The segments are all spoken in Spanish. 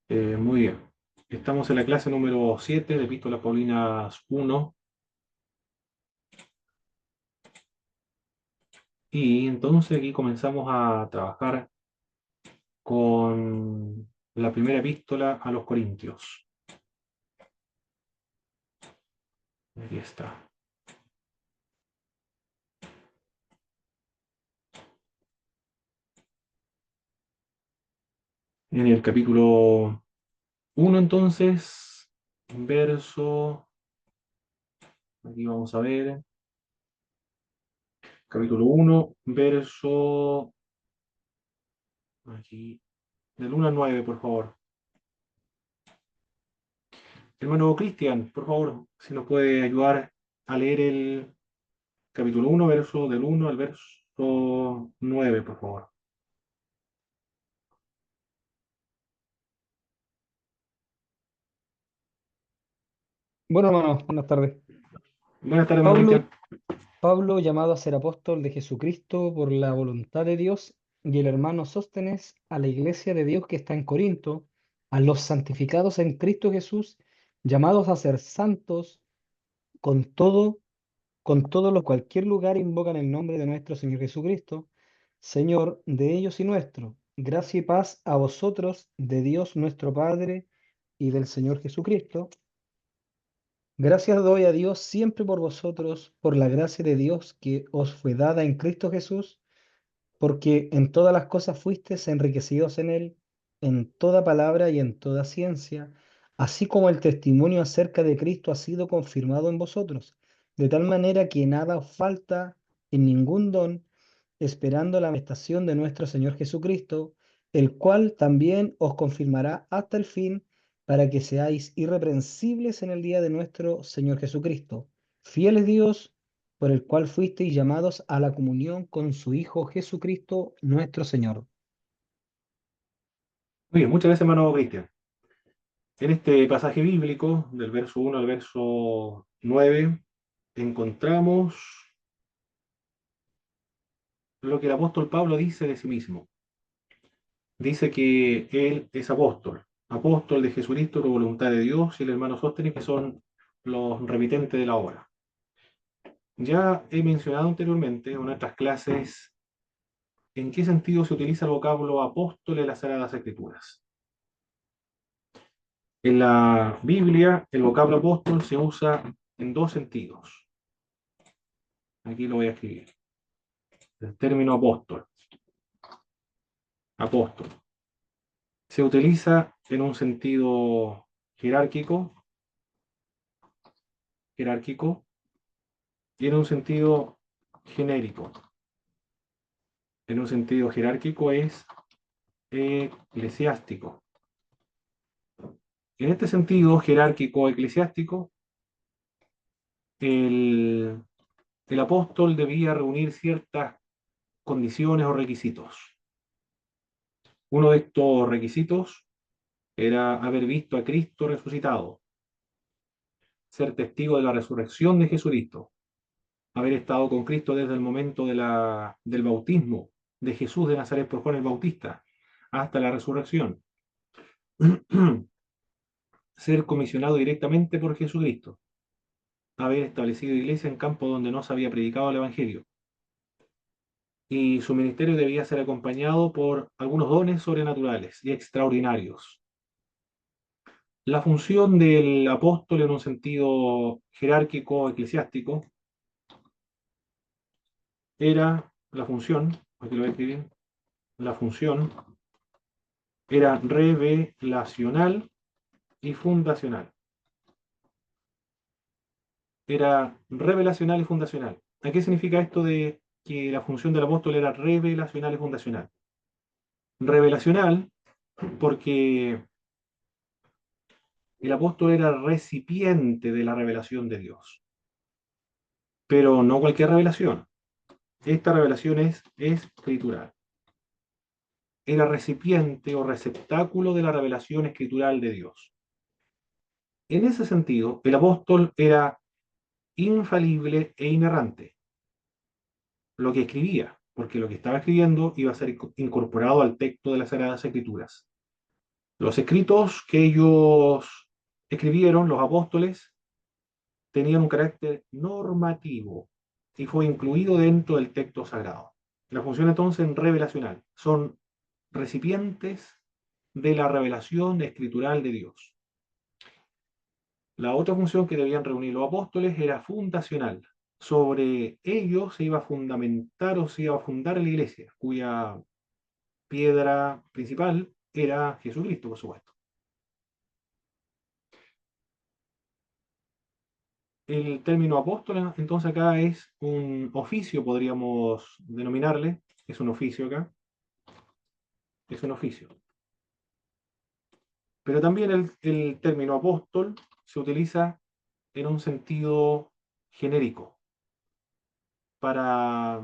Muy bien. Estamos en la clase número 7 de Epístolas Paulinas 1 y entonces aquí comenzamos a trabajar con la primera epístola a los Corintios. Aquí está. En el capítulo 1 entonces, verso, aquí vamos a ver, capítulo 1 verso, aquí, del 1 al 9, por favor. Hermano Cristian, por favor, si nos puede ayudar a leer el capítulo 1 verso del 1 al verso 9, por favor. Bueno, hermano, buenas tardes. Buenas tardes, hermano Pablo, Cristian. Pablo, llamado a ser apóstol de Jesucristo por la voluntad de Dios, y el hermano Sóstenes a la iglesia de Dios que está en Corinto, a los santificados en Cristo Jesús, llamados a ser santos, con todo, con todo lo cualquier lugar invocan el nombre de nuestro Señor Jesucristo, Señor de ellos y nuestro. Gracia y paz a vosotros, de Dios nuestro Padre y del Señor Jesucristo. Gracias doy a Dios siempre por vosotros, por la gracia de Dios que os fue dada en Cristo Jesús, porque en todas las cosas fuisteis enriquecidos en Él, en toda palabra y en toda ciencia, así como el testimonio acerca de Cristo ha sido confirmado en vosotros, de tal manera que nada os falta en ningún don, esperando la manifestación de nuestro Señor Jesucristo, el cual también os confirmará hasta el fin, para que seáis irreprensibles en el día de nuestro Señor Jesucristo. Fiel es Dios, por el cual fuisteis llamados a la comunión con su Hijo Jesucristo nuestro Señor. Muy bien, muchas gracias, hermano Cristian. En este pasaje bíblico, del verso 1 al verso 9, encontramos lo que el apóstol Pablo dice de sí mismo. Dice que él es apóstol de Jesucristo por voluntad de Dios, y el hermano Sóstenes, que son los remitentes de la obra. Ya he mencionado anteriormente en nuestras clases en qué sentido se utiliza el vocablo apóstol en las Sagradas Escrituras. En la Biblia, el vocablo apóstol se usa en dos sentidos. Aquí lo voy a escribir. El término apóstol, se utiliza en un sentido jerárquico, jerárquico y en un sentido genérico. En un sentido jerárquico es eclesiástico. En este sentido jerárquico eclesiástico, el, el apóstol debía reunir ciertas condiciones o requisitos. Uno de estos requisitos era haber visto a Cristo resucitado, ser testigo de la resurrección de Jesucristo, haber estado con Cristo desde el momento del bautismo de Jesús de Nazaret por Juan el Bautista hasta la resurrección, ser comisionado directamente por Jesucristo, haber establecido iglesia en campos donde no se había predicado el Evangelio, y su ministerio debía ser acompañado por algunos dones sobrenaturales y extraordinarios. La función del apóstol en un sentido jerárquico eclesiástico era la función, aquí lo voy a escribir, la función era revelacional y fundacional. Era revelacional y fundacional. ¿A qué significa esto de que la función del apóstol era revelacional y fundacional? Revelacional porque el apóstol era recipiente de la revelación de Dios, pero no cualquier revelación. Esta revelación es escritural. Era recipiente o receptáculo de la revelación escritural de Dios. En ese sentido, el apóstol era infalible e inerrante, lo que escribía, porque lo que estaba escribiendo iba a ser incorporado al texto de las Sagradas Escrituras. Los escritos que ellos escribieron, los apóstoles, tenían un carácter normativo y fue incluido dentro del texto sagrado. La función entonces revelacional. Son recipientes de la revelación escritural de Dios. La otra función que debían reunir los apóstoles era fundacional. Sobre ellos se iba a fundamentar o se iba a fundar la iglesia, cuya piedra principal era Jesucristo, por supuesto. El término apóstol, entonces acá es un oficio, podríamos denominarle, es un oficio acá, es un oficio. Pero también el término apóstol se utiliza en un sentido genérico. Para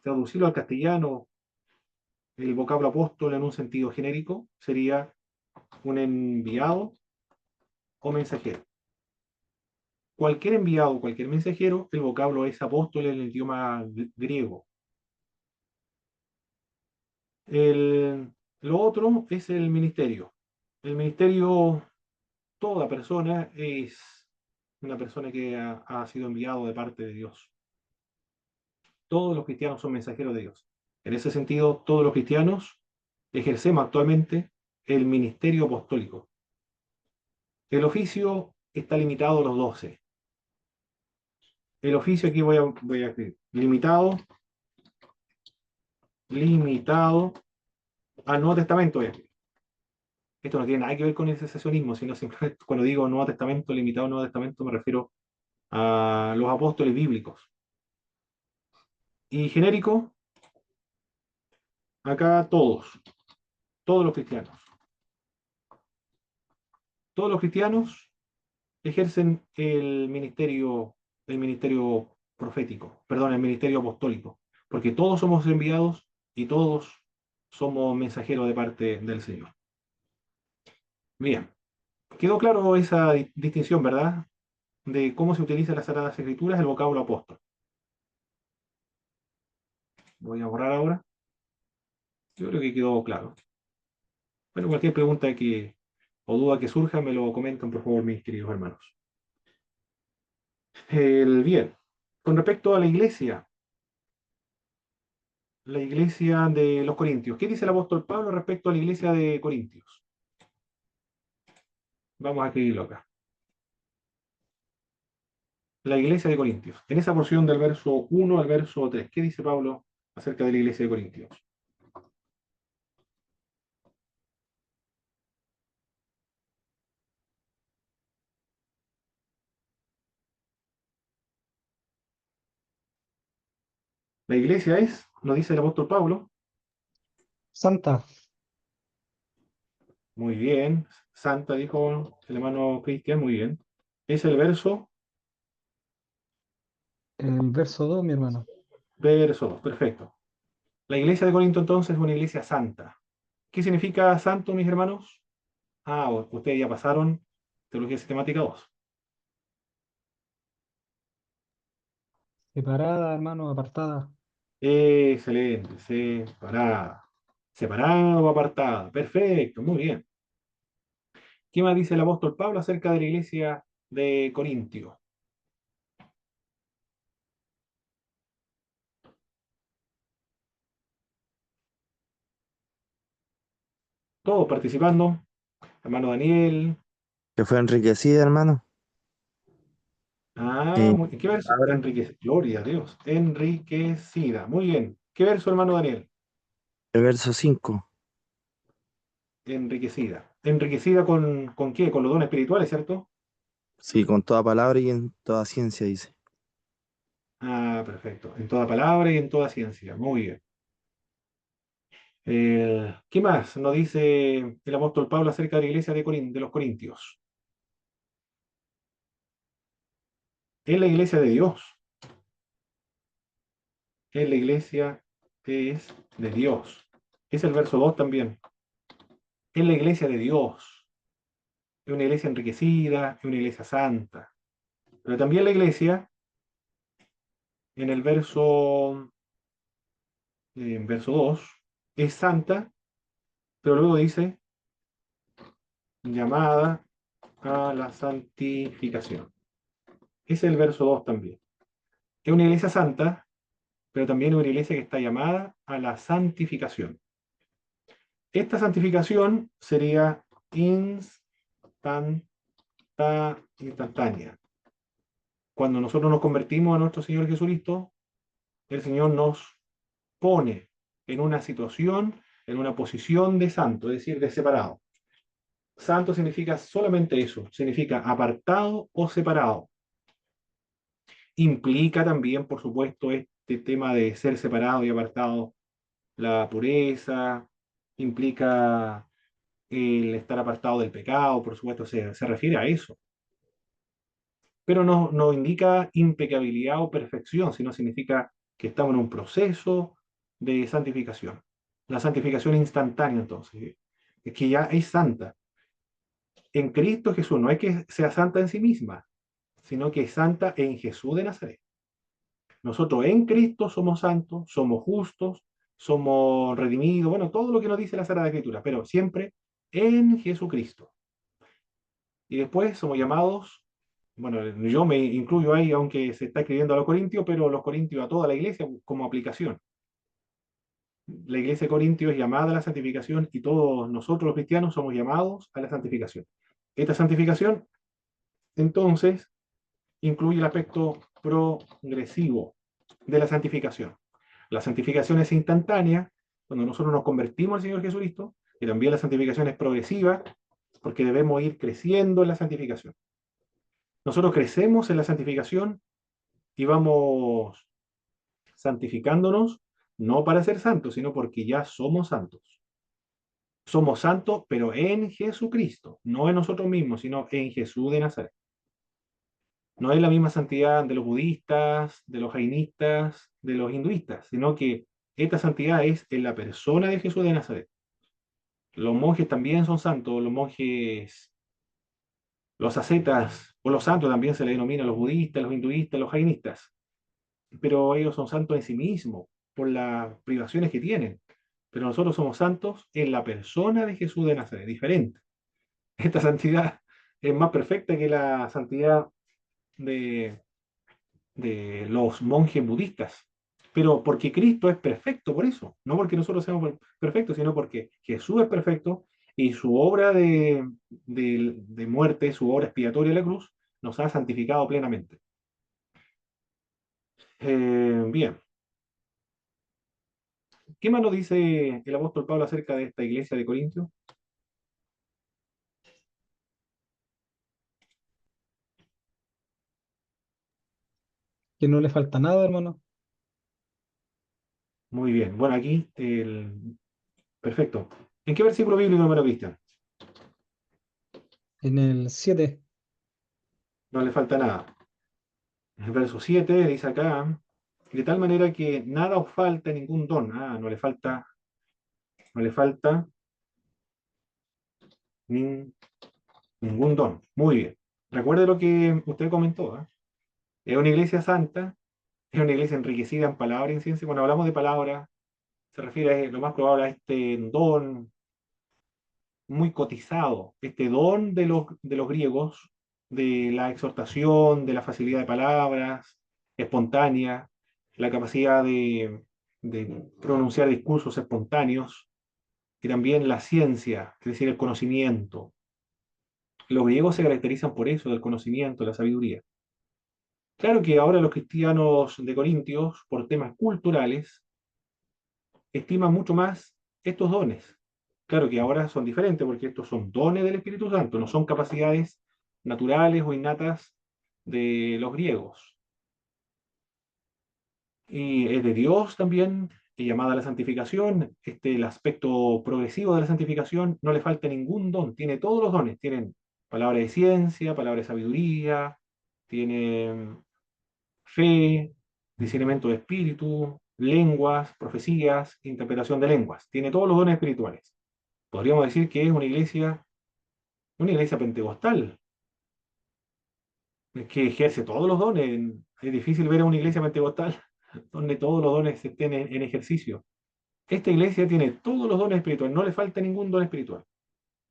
traducirlo al castellano, el vocablo apóstol en un sentido genérico sería un enviado o mensajero. Cualquier enviado, cualquier mensajero, el vocablo es apóstol en el idioma griego. Lo otro es el ministerio. El ministerio, toda persona es una persona que ha sido enviado de parte de Dios. Todos los cristianos son mensajeros de Dios. En ese sentido, todos los cristianos ejercemos actualmente el ministerio apostólico. El oficio está limitado a los 12. El oficio aquí voy a escribir. Limitado al Nuevo Testamento. Voy a escribir. Esto no tiene nada que ver con el cesacionismo, sino simplemente cuando digo Nuevo Testamento, limitado al Nuevo Testamento, me refiero a los apóstoles bíblicos. Y genérico, acá todos los cristianos. Todos los cristianos ejercen el ministerio profético, perdón, el ministerio apostólico, porque todos somos enviados y todos somos mensajeros de parte del Señor. Bien, quedó claro esa distinción, ¿verdad? De cómo se utiliza en las Sagradas Escrituras el vocablo apóstol. Voy a borrar ahora. Yo creo que quedó claro. Pero cualquier pregunta o duda que surja, me lo comentan, por favor, mis queridos hermanos. Bien, con respecto a la iglesia de los Corintios, ¿qué dice el apóstol Pablo respecto a la iglesia de Corintios? Vamos a escribirlo acá. La iglesia de Corintios. En esa porción del verso 1 al verso 3, ¿qué dice Pablo acerca de la iglesia de Corintios? La iglesia es, nos dice el apóstol Pablo, Santa, muy bien, santa, dijo el hermano Cristian, muy bien. Es el el verso 2, mi hermano. verso 2, perfecto. La iglesia de Corinto entonces es una iglesia santa. ¿Qué significa santo, mis hermanos? Ah, ustedes ya pasaron Teología Sistemática 2. Separada, hermano, apartada. Excelente, separada. Separada o apartada. Perfecto, muy bien. ¿Qué más dice el apóstol Pablo acerca de la iglesia de Corintio? Todos participando. Hermano Daniel. Que fue enriquecida, hermano. Ah, Eh, ¿qué verso? Ahora, Enriquecida. Gloria a Dios. Enriquecida. Muy bien. ¿Qué verso, hermano Daniel? el verso 5. Enriquecida. ¿Enriquecida con qué? Con los dones espirituales, ¿cierto? Sí, con toda palabra y en toda ciencia, dice. Ah, perfecto. En toda palabra y en toda ciencia. Muy bien. ¿Qué más nos dice el apóstol Pablo acerca de la iglesia de los Corintios? Es la iglesia de Dios. Es la iglesia que es de Dios. Es el verso 2 también. Es la iglesia de Dios. Es una iglesia enriquecida, es una iglesia santa. Pero también la iglesia, en el verso 2, es santa, pero luego dice llamada a la santificación. Es el verso 2 también. Es una iglesia santa, pero también es una iglesia que está llamada a la santificación. Esta santificación sería instantánea. Cuando nosotros nos convertimos a nuestro Señor Jesucristo, el Señor nos pone en una situación, en una posición de santo, es decir, de separado. Santo significa solamente eso, significa apartado o separado. Implica también, por supuesto, este tema de ser separado y apartado, la pureza, implica el estar apartado del pecado, por supuesto, se refiere a eso. Pero no indica impecabilidad o perfección, sino significa que estamos en un proceso de santificación. La santificación instantánea, entonces, es que ya es santa. En Cristo Jesús, no es que sea santa en sí misma, sino que es santa en Jesús de Nazaret. Nosotros en Cristo somos santos, somos justos, somos redimidos, bueno, todo lo que nos dice la Sagrada Escritura, pero siempre en Jesucristo. Y después somos llamados, bueno, yo me incluyo ahí, aunque se está escribiendo a los corintios, pero los corintios a toda la iglesia como aplicación. La iglesia de Corintios es llamada a la santificación y todos nosotros los cristianos somos llamados a la santificación. Esta santificación, entonces, incluye el aspecto progresivo de la santificación. La santificación es instantánea, cuando nosotros nos convertimos al Señor Jesucristo, y también la santificación es progresiva, porque debemos ir creciendo en la santificación. Nosotros crecemos en la santificación y vamos santificándonos, no para ser santos, sino porque ya somos santos. Somos santos, pero en Jesucristo, no en nosotros mismos, sino en Jesús de Nazaret. No es la misma santidad de los budistas, de los jainistas, de los hinduistas, sino que esta santidad es en la persona de Jesús de Nazaret. Los monjes también son santos, los monjes, los ascetas o los santos también se le denomina a los budistas, los hinduistas, los jainistas, pero ellos son santos en sí mismos por las privaciones que tienen. Pero nosotros somos santos en la persona de Jesús de Nazaret, diferente. Esta santidad es más perfecta que la santidad de los monjes budistas. Pero porque Cristo es perfecto, por eso. No porque nosotros seamos perfectos, sino porque Jesús es perfecto y su obra de muerte, su obra expiatoria en la cruz, nos ha santificado plenamente. Bien. ¿Qué más nos dice el apóstol Pablo acerca de esta iglesia de Corintios? Que no le falta nada, hermano. Muy bien. Bueno, aquí perfecto. ¿En qué versículo bíblico, hermano Cristian? En el 7. No le falta nada. En el verso 7 dice acá, de tal manera que nada os falta ningún don. No le falta nin- ningún don. Muy bien. Recuerde lo que usted comentó, ¿eh? Es una iglesia santa, es una iglesia enriquecida en palabra y en ciencia. Cuando hablamos de palabra, se refiere lo más probable a este don muy cotizado, este don de los griegos, de la exhortación, de la facilidad de palabras, espontánea, la capacidad de pronunciar discursos espontáneos, y también la ciencia, es decir, el conocimiento. Los griegos se caracterizan por eso, del conocimiento, de la sabiduría. Claro que ahora los cristianos de Corintios, por temas culturales, estiman mucho más estos dones. Claro que ahora son diferentes porque estos son dones del Espíritu Santo, no son capacidades naturales o innatas de los griegos. Y es de Dios también, y llamada a la santificación, el aspecto progresivo de la santificación, no le falta ningún don, tiene todos los dones, tienen palabra de ciencia, palabra de sabiduría, tienen fe, discernimiento de espíritu, lenguas, profecías, interpretación de lenguas. Tiene todos los dones espirituales. Podríamos decir que es una iglesia pentecostal, que ejerce todos los dones. Es difícil ver a una iglesia pentecostal donde todos los dones estén en ejercicio. esta iglesia tiene todos los dones espirituales, no le falta ningún don espiritual.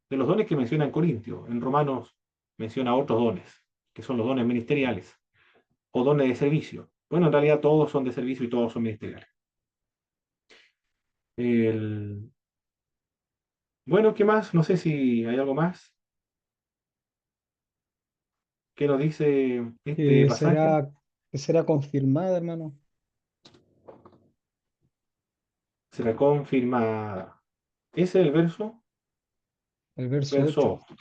De los dones que menciona en Corintios, en Romanos menciona otros dones, que son los dones ministeriales o dones de servicio. Bueno, en realidad todos son de servicio y todos son ministeriales. El... Bueno, ¿qué más? No sé si hay algo más. ¿Qué nos dice este Que pasaje? será, que será confirmada, hermano. Será confirmada. Ese es el verso, El verso verso, 8.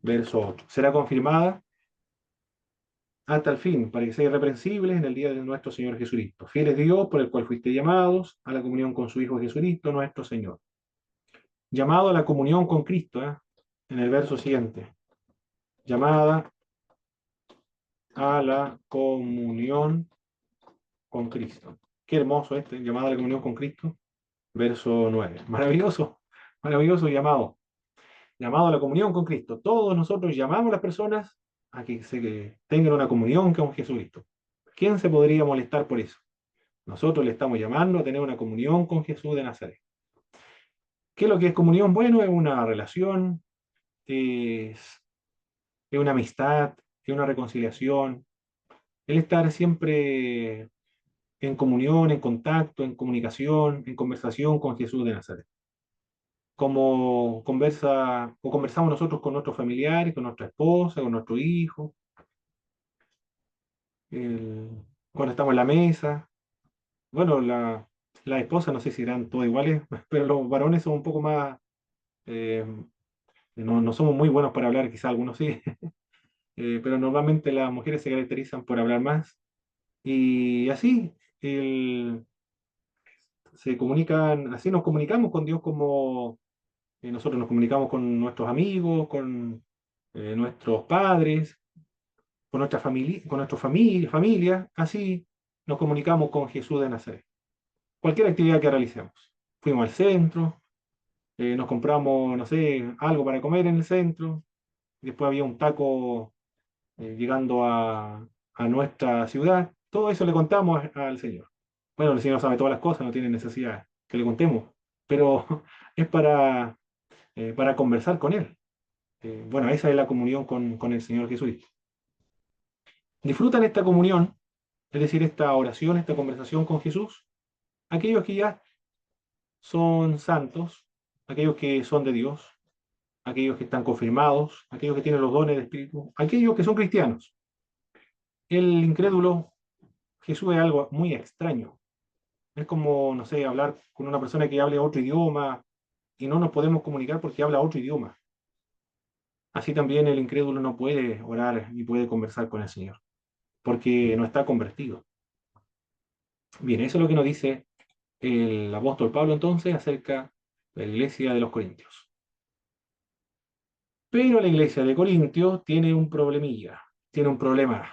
verso 8. Será confirmada hasta el fin, para que sean irreprensibles en el día de nuestro Señor Jesucristo. Fiel es Dios, por el cual fuiste llamados a la comunión con su Hijo Jesucristo, nuestro Señor. Llamado a la comunión con Cristo, en el verso siguiente. Llamada a la comunión con Cristo. Qué hermoso este, llamado a la comunión con Cristo. Verso 9. Maravilloso, maravilloso llamado. Llamado a la comunión con Cristo. Todos nosotros llamamos a las personas a que tengan una comunión con Jesucristo. ¿Quién se podría molestar por eso? Nosotros le estamos llamando a tener una comunión con Jesús de Nazaret. ¿Qué es lo que es comunión? Bueno, es una relación, es, es una amistad, es una reconciliación, el estar siempre en comunión, en contacto, en comunicación, en conversación con Jesús de Nazaret. Como conversa o conversamos nosotros con nuestros familiares, con nuestra esposa, con nuestro hijo, cuando estamos en la mesa. Bueno, la esposa no sé si eran todos iguales, pero los varones son un poco más, eh, no somos muy buenos para hablar, quizá algunos sí, pero normalmente las mujeres se caracterizan por hablar más. Y así, se comunican, así nos comunicamos con Dios como nosotros nos comunicamos con nuestros amigos, con nuestros padres, con nuestra familia, con nuestra familia, así nos comunicamos con Jesús de Nazaret. Cualquier actividad que realicemos. Fuimos al centro, nos compramos, no sé, algo para comer en el centro, después había un taco llegando a nuestra ciudad, todo eso le contamos al Señor. Bueno, el Señor sabe todas las cosas, no tiene necesidad que le contemos, pero es para conversar con Él. Bueno, esa es la comunión con el Señor Jesucristo. Disfrutan esta comunión, es decir, esta oración, esta conversación con Jesús, aquellos que ya son santos, aquellos que son de Dios, aquellos que están confirmados, aquellos que tienen los dones de Espíritu, aquellos que son cristianos. El incrédulo, Jesús es algo muy extraño. Es como, no sé, hablar con una persona que hable otro idioma y no nos podemos comunicar porque habla otro idioma. Así también el incrédulo no puede orar ni puede conversar con el Señor, porque no está convertido. Bien, eso es lo que nos dice el apóstol Pablo entonces acerca de la iglesia de los Corintios. Pero la iglesia de Corintios tiene un problemilla, tiene un problema.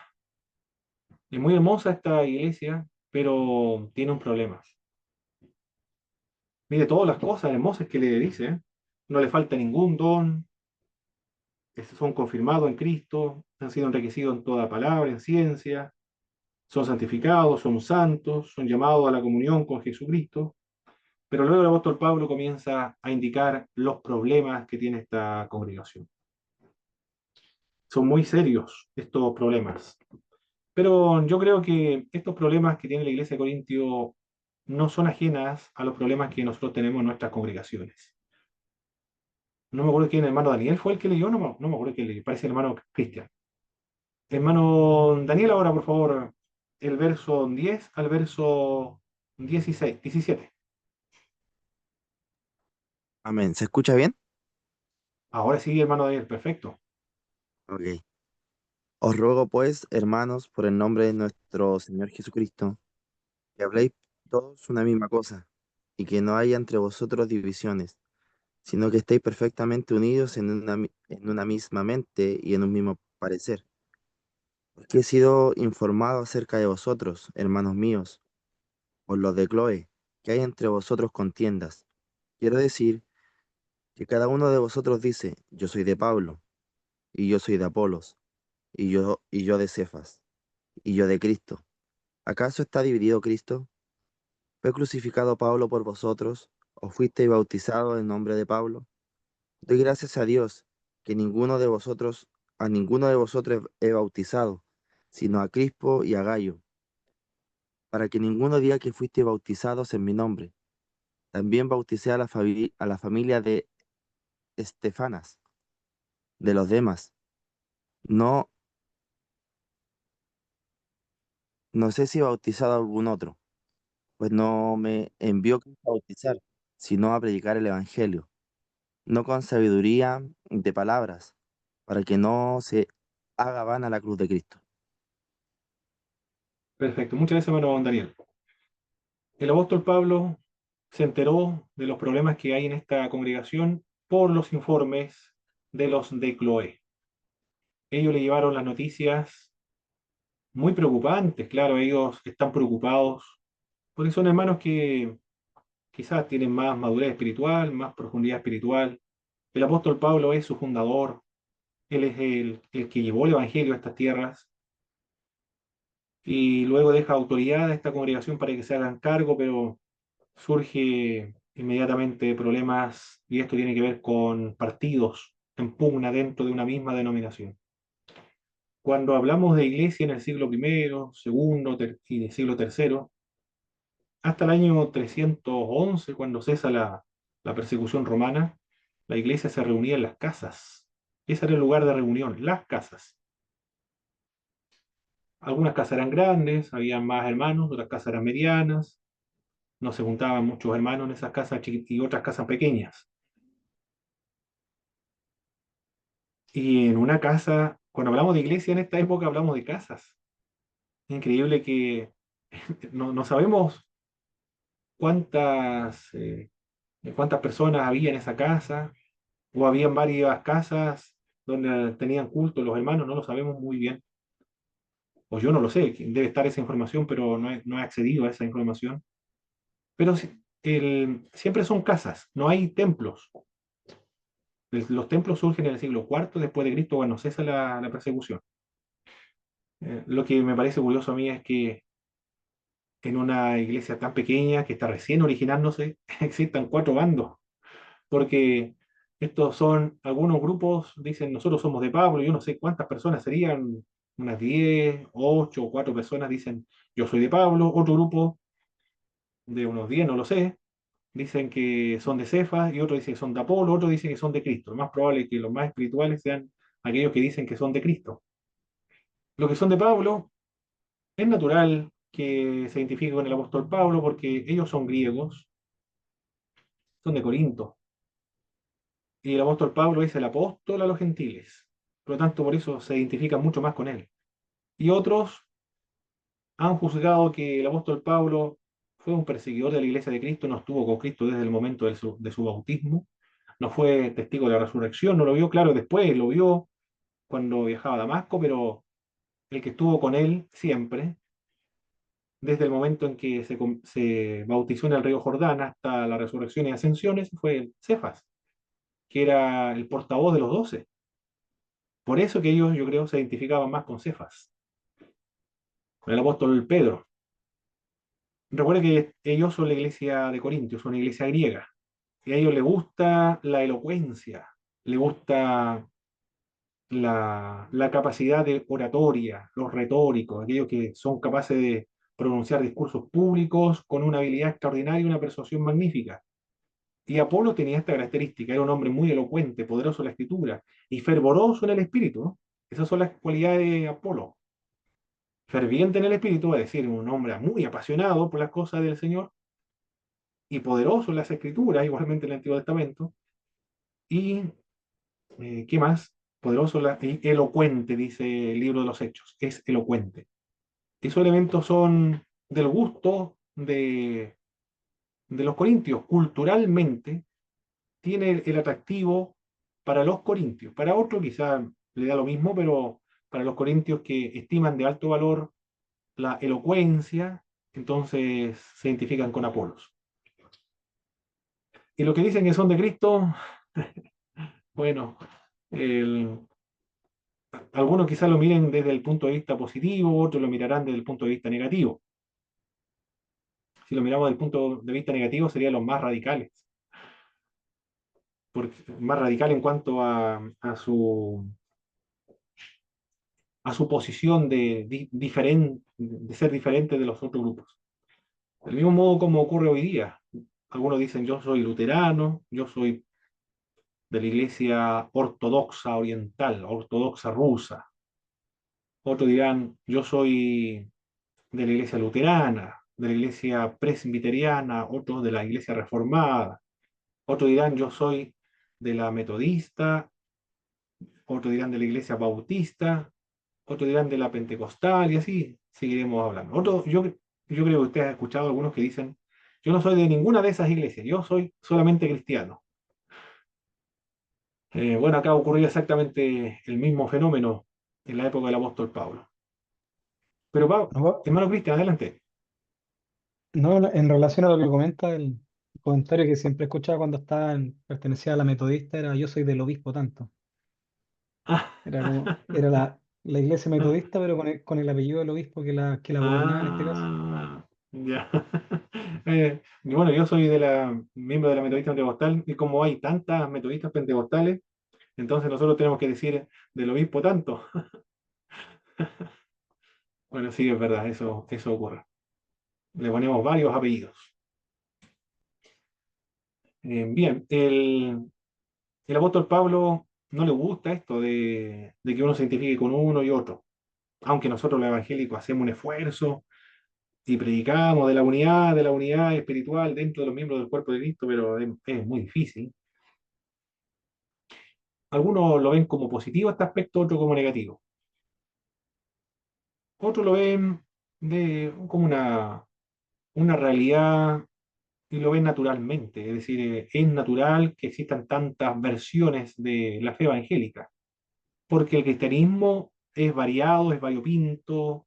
Es muy hermosa esta iglesia, pero tiene un problema. Mire todas las cosas hermosas que le dice, ¿eh? No le falta ningún don, son confirmados en Cristo, han sido enriquecidos en toda palabra, en ciencia, son santificados, son santos, son llamados a la comunión con Jesucristo. Pero luego el apóstol Pablo comienza a indicar los problemas que tiene esta congregación. Son muy serios estos problemas. Pero yo creo que estos problemas que tiene la iglesia de Corintio no son ajenas a los problemas que nosotros tenemos en nuestras congregaciones. No me acuerdo quién, el hermano Daniel fue el que leyó, no me acuerdo quién leyó, parece el hermano Cristian. Hermano Daniel, ahora por favor, el verso 10 al verso 16, 17. Amén. ¿Se escucha bien? Ahora sí, hermano Daniel, perfecto. Ok. Os ruego pues, hermanos, por el nombre de nuestro Señor Jesucristo, que habléis todos una misma cosa, y que no haya entre vosotros divisiones, sino que estéis perfectamente unidos en una misma mente y en un mismo parecer. Porque he sido informado acerca de vosotros, hermanos míos, por los de Chloe, que hay entre vosotros contiendas. Quiero decir que cada uno de vosotros dice, yo soy de Pablo, y yo soy de Apolos, y yo de Cefas, y yo de Cristo. ¿Acaso está dividido Cristo? ¿Fue crucificado Pablo por vosotros? ¿O fuisteis bautizados en nombre de Pablo? Doy gracias a Dios que a ninguno de vosotros he bautizado, sino a Crispo y a Gayo, para que ninguno diga que fuisteis bautizados en mi nombre. También bauticé a la familia de Estefanas, de los demás. No, no sé si he bautizado a algún otro, pues no me envió Cristo a bautizar, sino a predicar el Evangelio, no con sabiduría de palabras, para que no se haga vana la cruz de Cristo. Perfecto, muchas gracias, hermano Daniel. El apóstol Pablo se enteró de los problemas que hay en esta congregación por los informes de los de Cloé. Ellos le llevaron las noticias muy preocupantes, claro, ellos están preocupados porque son hermanos que quizás tienen más madurez espiritual, más profundidad espiritual. El apóstol Pablo es su fundador, él es el que llevó el Evangelio a estas tierras y luego deja autoridad a esta congregación para que se hagan cargo, pero surge inmediatamente problemas y esto tiene que ver con partidos en pugna dentro de una misma denominación. Cuando hablamos de iglesia en el siglo primero, segundo y el siglo tercero, hasta el año 311, cuando cesa la persecución romana, la iglesia se reunía en las casas. Ese era el lugar de reunión, las casas. Algunas casas eran grandes, había más hermanos, otras casas eran medianas, no se juntaban muchos hermanos en esas casas y otras casas pequeñas. Y en una casa, cuando hablamos de iglesia en esta época, hablamos de casas. Es increíble que no sabemos cuántas personas había en esa casa, o habían varias casas donde tenían culto los hermanos, no lo sabemos muy bien. O yo no lo sé, debe estar esa información, pero no he accedido a esa información. Pero siempre son casas, no hay templos. Los templos surgen en el siglo IV después de Cristo, cuando cesa la persecución. Lo que me parece curioso a mí es que en una iglesia tan pequeña que está recién originándose, existan cuatro bandos, porque estos son algunos grupos, dicen nosotros somos de Pablo, yo no sé cuántas personas serían, unas 10, 8 o 4 personas dicen yo soy de Pablo, otro grupo de unos 10, no lo sé, dicen que son de Cefas y otro dice que son de Apolo, otro dice que son de Cristo. Lo más probable es que los más espirituales sean aquellos que dicen que son de Cristo. Los que son de Pablo, es natural que se identifique con el apóstol Pablo porque ellos son griegos, son de Corinto, y el apóstol Pablo es el apóstol a los gentiles. Por lo tanto, por eso se identifican mucho más con él. Y otros han juzgado que el apóstol Pablo fue un perseguidor de la iglesia de Cristo, no estuvo con Cristo desde el momento de su bautismo, no fue testigo de la resurrección, no lo vio, claro, después lo vio cuando viajaba a Damasco, pero el que estuvo con él siempre, desde el momento en que se bautizó en el río Jordán hasta la resurrección y ascensiones, fue Cefas, que era el portavoz de los 12. Por eso que ellos, yo creo, se identificaban más con Cefas, con el apóstol Pedro. Recuerda que ellos son la iglesia de Corintios, son una iglesia griega, y a ellos les gusta la elocuencia, les gusta la capacidad de oratoria, los retóricos, aquellos que son capaces de pronunciar discursos públicos con una habilidad extraordinaria y una persuasión magnífica. Y Apolo tenía esta característica, era un hombre muy elocuente, poderoso en la escritura y fervoroso en el espíritu, ¿no? Esas son las cualidades de Apolo. Ferviente en el espíritu, es decir, un hombre muy apasionado por las cosas del Señor y poderoso en las escrituras, igualmente en el Antiguo Testamento. Y, ¿qué más? Poderoso y elocuente, dice el libro de los Hechos, es elocuente. Esos elementos son del gusto de los corintios. Culturalmente tiene el atractivo para los corintios. Para otros quizá le da lo mismo, pero para los corintios que estiman de alto valor la elocuencia, entonces se identifican con Apolos. Y los que dicen que son de Cristo, bueno, el, algunos quizás lo miren desde el punto de vista positivo, otros lo mirarán desde el punto de vista negativo. Si lo miramos desde el punto de vista negativo, serían los más radicales. más radical en cuanto a su posición de ser diferente de los otros grupos. Del mismo modo como ocurre hoy día. Algunos dicen yo soy luterano, yo soy de la iglesia ortodoxa oriental, ortodoxa rusa. Otros dirán yo soy de la iglesia luterana, de la iglesia presbiteriana, otros de la iglesia reformada. Otros dirán yo soy de la metodista, otros dirán de la iglesia bautista, otros dirán de la pentecostal y así seguiremos hablando. Yo creo que usted ha escuchado algunos que dicen, yo no soy de ninguna de esas iglesias, yo soy solamente cristiano. Bueno, acá ocurrió exactamente el mismo fenómeno en la época del apóstol Pablo. Pero, No, hermano Cristian, adelante. no, en relación a lo que comenta, el comentario que siempre escuchaba cuando pertenecía a la metodista era yo soy del obispo tanto. Era como, era la iglesia metodista, pero con el apellido del obispo que la gobernaba en este caso. Ya. Bueno, yo soy miembro de la Metodista Pentecostal y como hay tantas metodistas pentecostales, entonces nosotros tenemos que decir del obispo tanto. Bueno, sí, es verdad, eso ocurre. Le ponemos varios apellidos. Bien, el apóstol Pablo no le gusta esto de que uno se identifique con uno y otro, aunque nosotros los evangélicos hacemos un esfuerzo y predicamos de la unidad espiritual dentro de los miembros del cuerpo de Cristo, pero es muy difícil. Algunos lo ven como positivo este aspecto, otros como negativo. Otros lo ven como una realidad y lo ven naturalmente. Es decir, es natural que existan tantas versiones de la fe evangélica, porque el cristianismo es variado, es variopinto,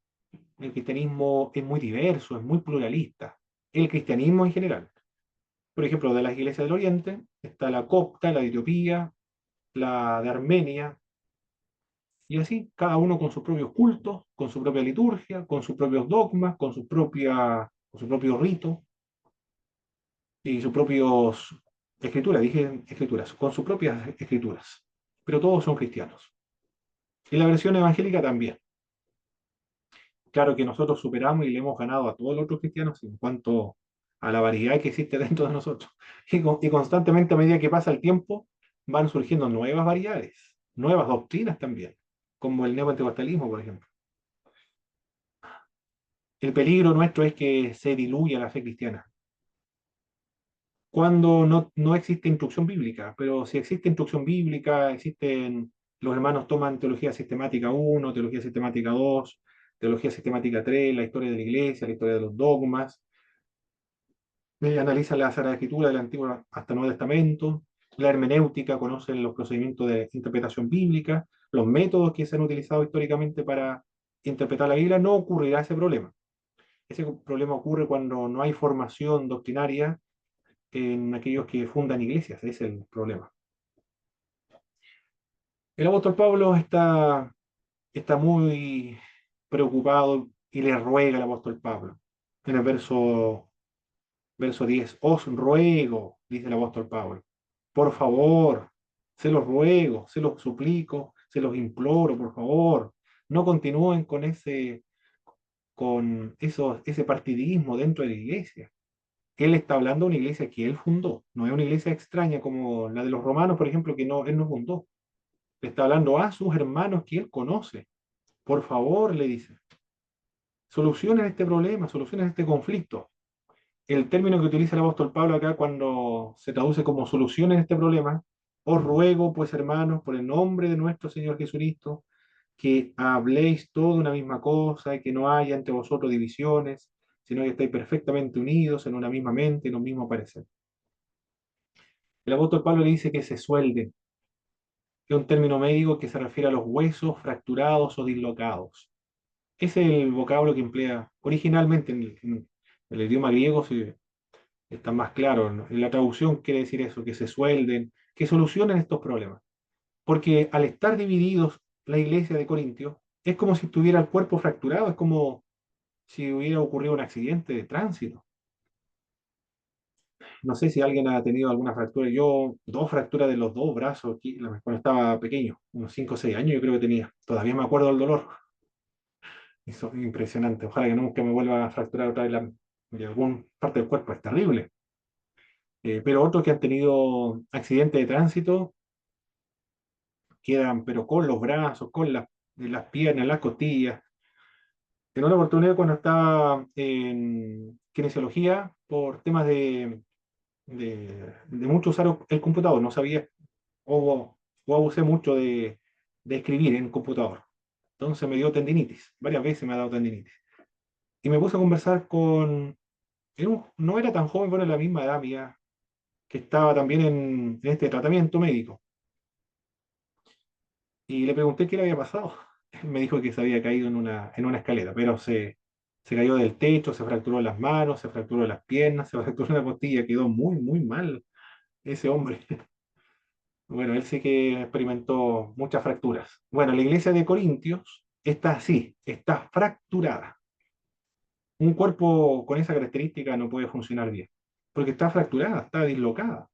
el cristianismo es muy diverso, es muy pluralista. El cristianismo en general. Por ejemplo, de las iglesias del Oriente está la copta, la de Etiopía, la de Armenia, y así, cada uno con sus propios cultos, con su propia liturgia, con sus propios dogmas, con su propio rito y sus propios escrituras, dije escrituras, con sus propias escrituras. Pero todos son cristianos. Y la versión evangélica también. Claro que nosotros superamos y le hemos ganado a todos los otros cristianos en cuanto a la variedad que existe dentro de nosotros. Y constantemente a medida que pasa el tiempo van surgiendo nuevas variedades, nuevas doctrinas también, como el neopentecostalismo, por ejemplo. El peligro nuestro es que se diluya la fe cristiana. Cuando no existe instrucción bíblica, pero si existe instrucción bíblica, los hermanos toman teología sistemática 1, teología sistemática 2, teología sistemática 3, la historia de la iglesia, la historia de los dogmas, analizan la Sagrada Escritura del Antiguo hasta el Nuevo Testamento, la hermenéutica, conocen los procedimientos de interpretación bíblica, los métodos que se han utilizado históricamente para interpretar la Biblia, no ocurrirá ese problema. Ese problema ocurre cuando no hay formación doctrinaria en aquellos que fundan iglesias, ese es el problema. El apóstol Pablo está muy preocupado y le ruega al apóstol Pablo. En el verso 10, os ruego, dice el apóstol Pablo, por favor, se los ruego, se los suplico, se los imploro, por favor, no continúen ese partidismo dentro de la iglesia. Él está hablando de una iglesia que él fundó, no es una iglesia extraña como la de los romanos, por ejemplo, que él no fundó. Le está hablando a sus hermanos que él conoce. Por favor, le dice, solucionen este problema, solucionen este conflicto. El término que utiliza el apóstol Pablo acá cuando se traduce como solucionen este problema, os ruego, pues hermanos, por el nombre de nuestro Señor Jesucristo, que habléis toda una misma cosa y que no haya entre vosotros divisiones, sino que estéis perfectamente unidos en una misma mente, en un mismo parecer. El apóstol Pablo le dice que se suelden, que es un término médico que se refiere a los huesos fracturados o dislocados. Ese es el vocablo que emplea originalmente en el idioma griego, está más claro. ¿No? En la traducción quiere decir eso, que se suelden, que solucionen estos problemas. Porque al estar divididos la iglesia de Corintios, es como si tuviera el cuerpo fracturado, es como si hubiera ocurrido un accidente de tránsito. No sé si alguien ha tenido alguna fractura. Yo, dos fracturas de los dos brazos aquí, cuando estaba pequeño, unos 5 o 6 años yo creo que tenía. Todavía me acuerdo del dolor. Eso es impresionante. Ojalá que nunca me vuelva a fracturar otra vez de alguna parte del cuerpo. Es terrible. Pero otros que han tenido accidentes de tránsito quedan, pero con los brazos, con las piernas, las costillas. En una oportunidad cuando estaba en kinesiología, por temas de mucho usar el computador, no sabía o abusé mucho de escribir en computador. Entonces me dio tendinitis, varias veces me ha dado tendinitis. Y me puse a conversar no era tan joven, bueno, la misma edad mía, que estaba también en este tratamiento médico. Y le pregunté qué le había pasado. Me dijo que se había caído en una escalera, pero se cayó del techo, se fracturó las manos, se fracturó las piernas, se fracturó la costilla, quedó muy, muy mal ese hombre. Bueno, él sí que experimentó muchas fracturas. Bueno, la iglesia de Corintios está así, está fracturada. Un cuerpo con esa característica no puede funcionar bien, porque está fracturada, está dislocada.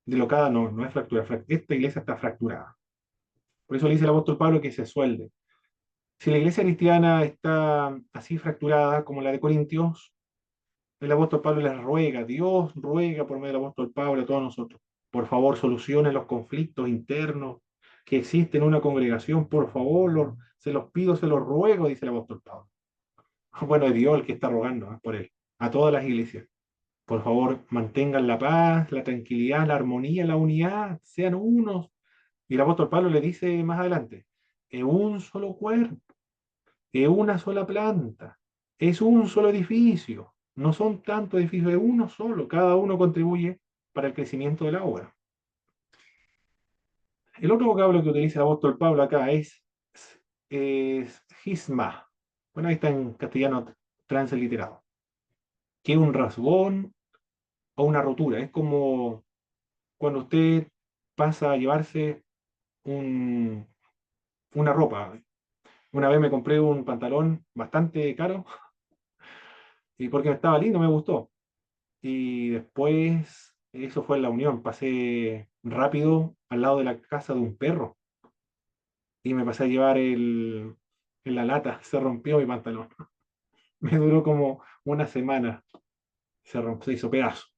Dislocada no es fractura, esta iglesia está fracturada. Por eso le dice el apóstol Pablo que se suelde. Si la iglesia cristiana está así fracturada como la de Corintios, el apóstol Pablo les ruega, Dios ruega por medio del apóstol Pablo a todos nosotros, por favor solucionen los conflictos internos que existen en una congregación, por favor, se los pido, se los ruego, dice el apóstol Pablo. Bueno, es Dios el que está rogando por él, a todas las iglesias. Por favor, mantengan la paz, la tranquilidad, la armonía, la unidad, sean unos. Y el apóstol Pablo le dice más adelante, es un solo cuerpo, es una sola planta, es un solo edificio, no son tantos edificios, es uno solo, cada uno contribuye para el crecimiento de la obra. El otro vocablo que utiliza el apóstol Pablo acá es gisma. Bueno, ahí está en castellano transliterado, que es un rasgón o una rotura. Es como cuando usted pasa a llevarse un- una ropa. Una vez me compré un pantalón bastante caro y porque estaba lindo, me gustó. Y después, eso fue en la Unión, pasé rápido al lado de la casa de un perro y me pasé a llevar en la lata, se rompió mi pantalón. Me duró como una semana, se hizo pedazo.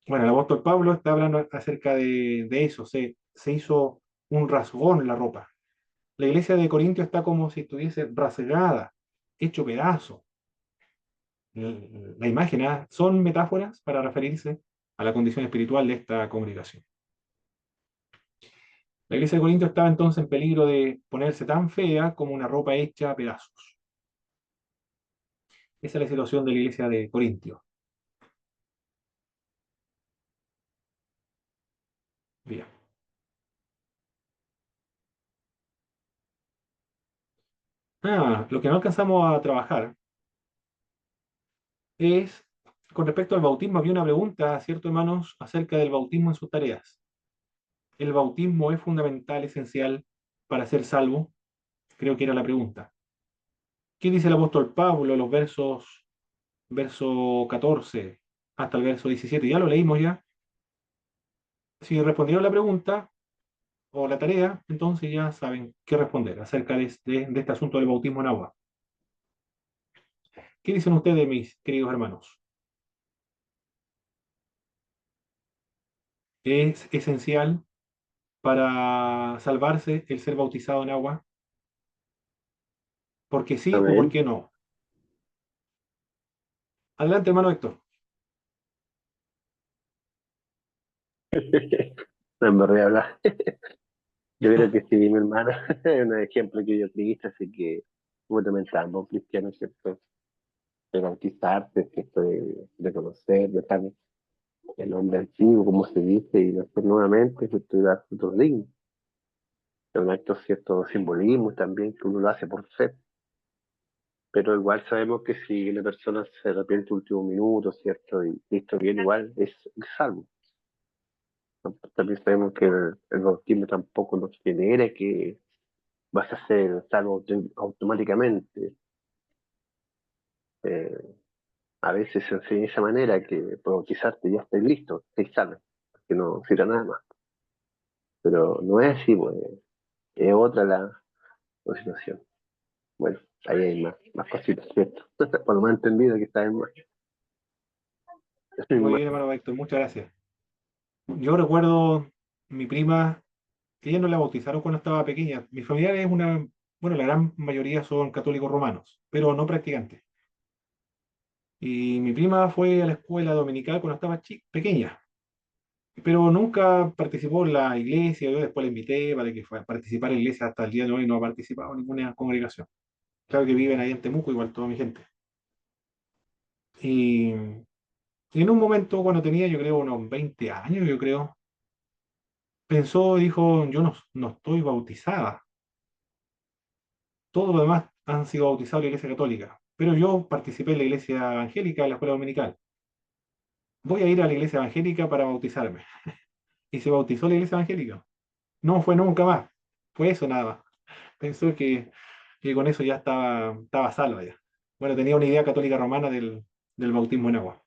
Bueno, el apóstol Pablo está hablando acerca de eso, se hizo un rasgón en la ropa. La iglesia de Corintio está como si estuviese rasgada, hecho pedazo. La imagen, ¿ah? Son metáforas para referirse a la condición espiritual de esta congregación. La iglesia de Corinto estaba entonces en peligro de ponerse tan fea como una ropa hecha a pedazos. Esa es la situación de la iglesia de Corintio. Bien. Lo que no alcanzamos a trabajar es, con respecto al bautismo, había una pregunta, ¿cierto, hermanos?, acerca del bautismo en sus tareas. ¿El bautismo es fundamental, esencial para ser salvo? Creo que era la pregunta. ¿Qué dice el apóstol Pablo en los verso 14 hasta el verso 17? Ya lo leímos ya. Si respondieron la pregunta o la tarea, entonces ya saben qué responder acerca de este asunto del bautismo en agua. ¿Qué dicen ustedes, mis queridos hermanos? ¿Es esencial para salvarse el ser bautizado en agua? ¿Por qué sí o por Amén. qué no? Adelante, hermano Héctor. No me voy a hablar. Yo creo que sí, mi hermano, es un ejemplo que yo triste, así que como también estamos cristianos, ¿cierto? De bautizarse, ¿cierto? De conocer, de estar el hombre antiguo, como se dice, y después nuevamente, ¿cierto? Y dar frutos dignos. Es un acto, ¿cierto? Simbolismo también, que uno lo hace por fe. Pero igual sabemos que si una persona se arrepiente último minuto, ¿cierto? Y Cristo viene igual, es salvo. También sabemos que el bautismo tampoco nos genera que vas a ser salvo automáticamente. Eh, a veces se enseña de esa manera, que por bautizarte ya estás listo, estás salvo, que no sirve nada más. Pero no es así, pues, es otra la situación. Bueno, ahí hay más cositas, ¿cierto? Por lo más entendido que está en más. Muy bien, hermano Víctor, muchas gracias. Yo recuerdo mi prima, ella no la bautizaron cuando estaba pequeña. Mi familia es bueno, la gran mayoría son católicos romanos, pero no practicantes. Y mi prima fue a la escuela dominical cuando estaba pequeña, pero nunca participó en la iglesia. Yo después la invité para que fuera a participar en la iglesia. Hasta el día de hoy no ha participado en ninguna congregación. Claro que viven ahí en Temuco, igual toda mi gente. Y, y en un momento, cuando tenía, yo creo, unos 20 años, yo creo, pensó, dijo, yo no estoy bautizada. Todos los demás han sido bautizados en la iglesia católica, pero yo participé en la iglesia evangélica, en la escuela dominical. Voy a ir a la iglesia evangélica para bautizarme. Y se bautizó en la iglesia evangélica. No fue nunca más. Fue eso nada más. Pensó que con eso ya estaba salva ya. Bueno, tenía una idea católica romana del bautismo en agua.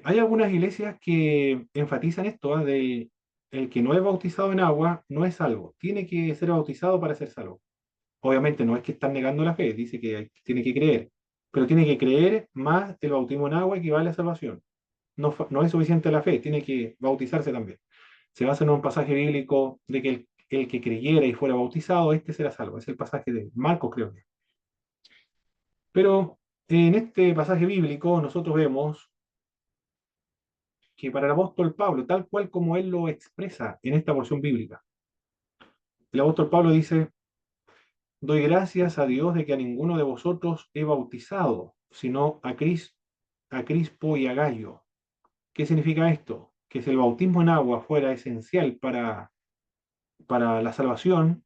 Hay algunas iglesias que enfatizan esto, ¿ah? El que no es bautizado en agua no es salvo. Tiene que ser bautizado para ser salvo. Obviamente no es que están negando la fe, dice que tiene que creer, pero tiene que creer más el bautismo en agua equivale a salvación. No, no es suficiente la fe, tiene que bautizarse también. Se basa en un pasaje bíblico de que el que creyera y fuera bautizado, este será salvo. Es el pasaje de Marcos, creo que. Pero en este pasaje bíblico nosotros vemos que para el apóstol Pablo, tal cual como él lo expresa en esta porción bíblica, el apóstol Pablo dice, doy gracias a Dios de que a ninguno de vosotros he bautizado, sino a Crispo y a Gallo. ¿Qué significa esto? Que si el bautismo en agua fuera esencial para la salvación,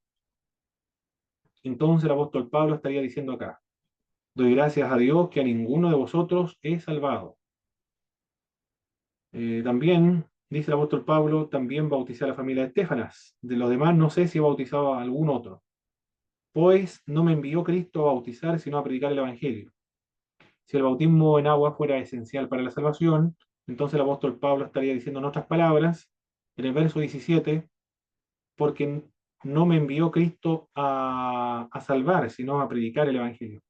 entonces el apóstol Pablo estaría diciendo acá, doy gracias a Dios que a ninguno de vosotros he salvado. También, dice el apóstol Pablo, también bauticé a la familia de Estefanas. De los demás no sé si he bautizado a algún otro. Pues no me envió Cristo a bautizar, sino a predicar el Evangelio. Si el bautismo en agua fuera esencial para la salvación, entonces el apóstol Pablo estaría diciendo en otras palabras, en el verso 17, porque no me envió Cristo a salvar, sino a predicar el Evangelio.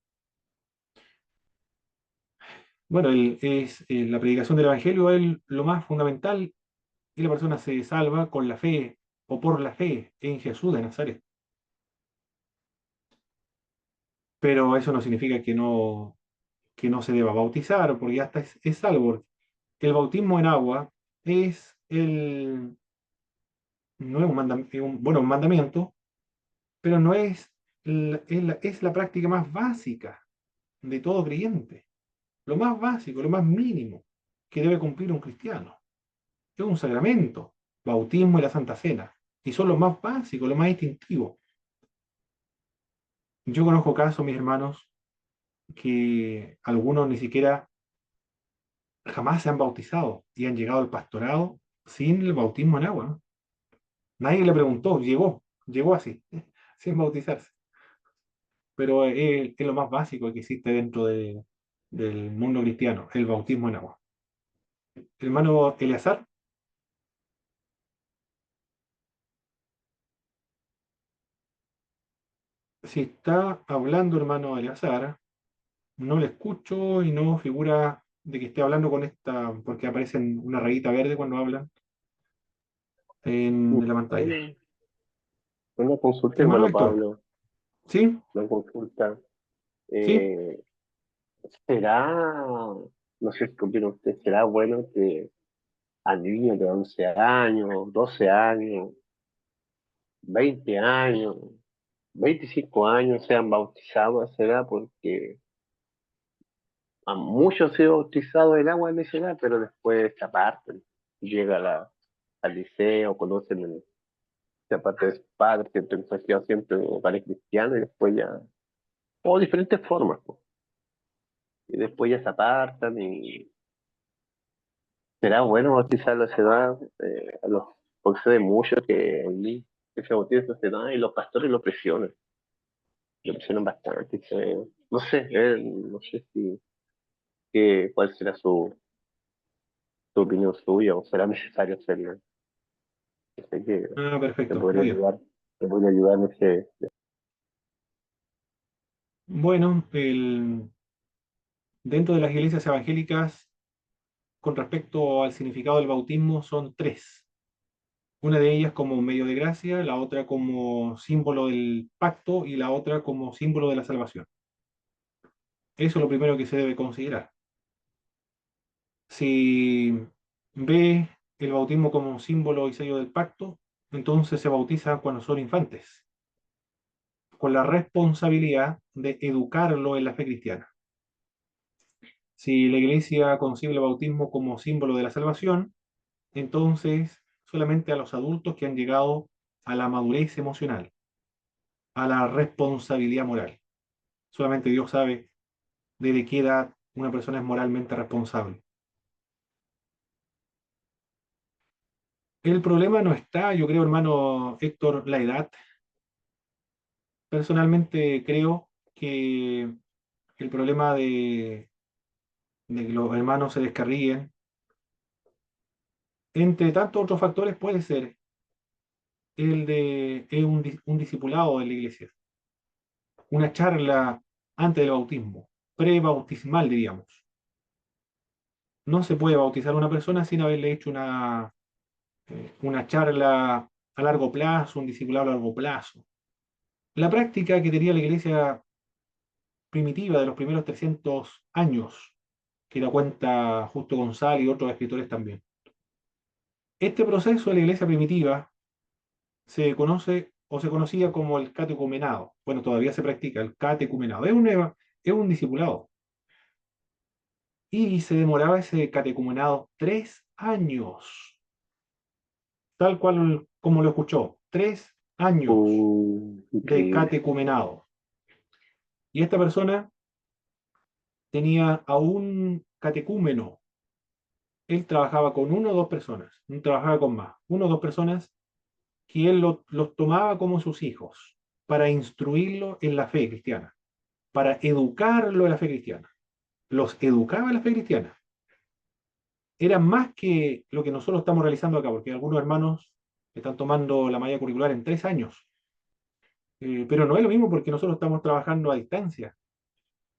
Bueno, la predicación del Evangelio es lo más fundamental y la persona se salva con la fe o por la fe en Jesús de Nazaret. Pero eso no significa que no se deba bautizar, porque ya está, es salvo. El bautismo en agua es no es bueno, un mandamiento, pero no es la práctica más básica de todo creyente. Lo más básico, lo más mínimo que debe cumplir un cristiano. Es un sacramento, bautismo y la Santa Cena. Y son los más básicos, los más instintivos. Yo conozco casos, mis hermanos, que algunos ni siquiera jamás se han bautizado y han llegado al pastorado sin el bautismo en agua, ¿no? Nadie le preguntó, llegó así, sin bautizarse. Pero es lo más básico que existe dentro del mundo cristiano, el bautismo en agua. Hermano Eleazar, si está hablando hermano Eleazar, no le escucho y no figura de que esté hablando con esta, porque aparece una rayita verde cuando hablan en la pantalla. Una consulta, Hermano hermano Héctor, Pablo, ¿sí? una consulta. ¿Sí? Eh, ¿Será, no sé qué opina usted, será bueno que a niños de 11 años, 12 años, 20 años, 25 años sean bautizados a esa edad? Porque a muchos se han bautizado el agua en esa edad, pero después se apartan, llega al liceo, conocen esa parte de sus padres, que han sido siempre hogares cristianos y después ya, o diferentes formas, pues. Y después ya se apartan y será bueno bautizarlos a esa edad, porque se ve mucho que se bautizan a esa edad y los pastores lo presionan bastante. no sé, no sé si cuál será su opinión suya o será necesario hacerlo. No sé que Ah, te perfecto, podría muy bien. ayudar, te podría ayudar en ese. Bueno, dentro de las iglesias evangélicas, con respecto al significado del bautismo, son tres. Una de ellas como medio de gracia, la otra como símbolo del pacto y la otra como símbolo de la salvación. Eso es lo primero que se debe considerar. Si ve el bautismo como símbolo y sello del pacto, entonces se bautiza cuando son infantes, con la responsabilidad de educarlo en la fe cristiana. Si la iglesia concibe el bautismo como símbolo de la salvación, entonces solamente a los adultos que han llegado a la madurez emocional, a la responsabilidad moral. Solamente Dios sabe desde qué edad una persona es moralmente responsable. El problema no está, yo creo, hermano Héctor, la edad. Personalmente creo que el problema de que los hermanos se descarríen, entre tantos otros factores, puede ser el de un discipulado de la iglesia, una charla antes del bautismo, pre-bautismal, diríamos. No se puede bautizar a una persona sin haberle hecho una charla a largo plazo, un discipulado a largo plazo. La práctica que tenía la iglesia primitiva de los primeros 300 años, que la cuenta Justo González y otros escritores también. Este proceso de la iglesia primitiva se conoce o se conocía como el catecumenado. Bueno, todavía se practica el catecumenado. Es un discipulado. Y se demoraba ese catecumenado 3 años, tal cual como lo escuchó. 3 años de Increíble. catecumenado. Y esta persona tenía a un catecúmeno. Él trabajaba con una o dos personas, no trabajaba con más. Una o dos personas que él los tomaba como sus hijos para instruirlo en la fe cristiana, para educarlo en la fe cristiana. Los educaba en la fe cristiana. Era más que lo que nosotros estamos realizando acá, porque algunos hermanos están tomando la malla curricular en 3 años. Pero no es lo mismo porque nosotros estamos trabajando a distancia.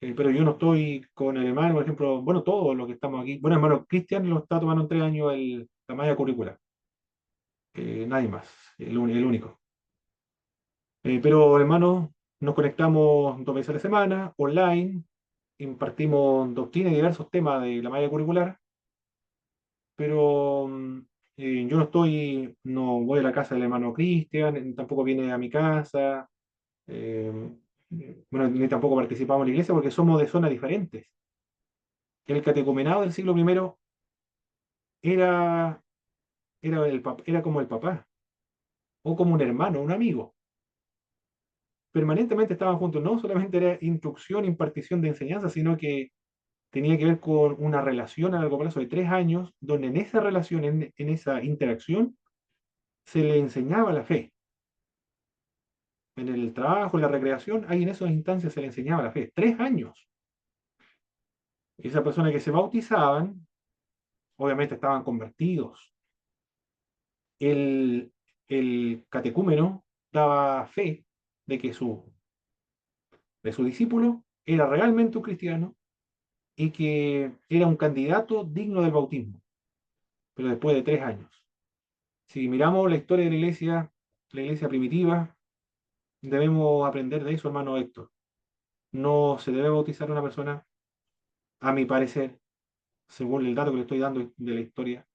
Pero yo no estoy con el hermano, por ejemplo, bueno, todos los que estamos aquí. Bueno, hermano Cristian lo está tomando en 3 años la malla curricular. Nadie más, el único. Pero hermano, nos conectamos 2 veces a la semana, online, impartimos doctrina y diversos temas de la malla curricular, pero yo no voy a la casa del hermano Cristian, tampoco viene a mi casa, eh, bueno, ni tampoco participamos en la iglesia porque somos de zonas diferentes. El catecumenado del siglo primero era, era como el papá, o como un hermano, un amigo. Permanentemente estaban juntos, no solamente era instrucción, impartición de enseñanza, sino que tenía que ver con una relación a largo plazo de 3 años, donde en esa relación, en esa interacción, se le enseñaba la fe. En el trabajo, en la recreación, ahí en esas instancias se le enseñaba la fe. 3 años. Esas personas que se bautizaban, obviamente estaban convertidos. El, el catecúmeno daba fe de que de su discípulo era realmente un cristiano y que era un candidato digno del bautismo, pero después de 3 años. Si miramos la historia de la iglesia primitiva, debemos aprender de eso, hermano Héctor. No se debe bautizar a una persona, a mi parecer, según el dato que le estoy dando de la historia,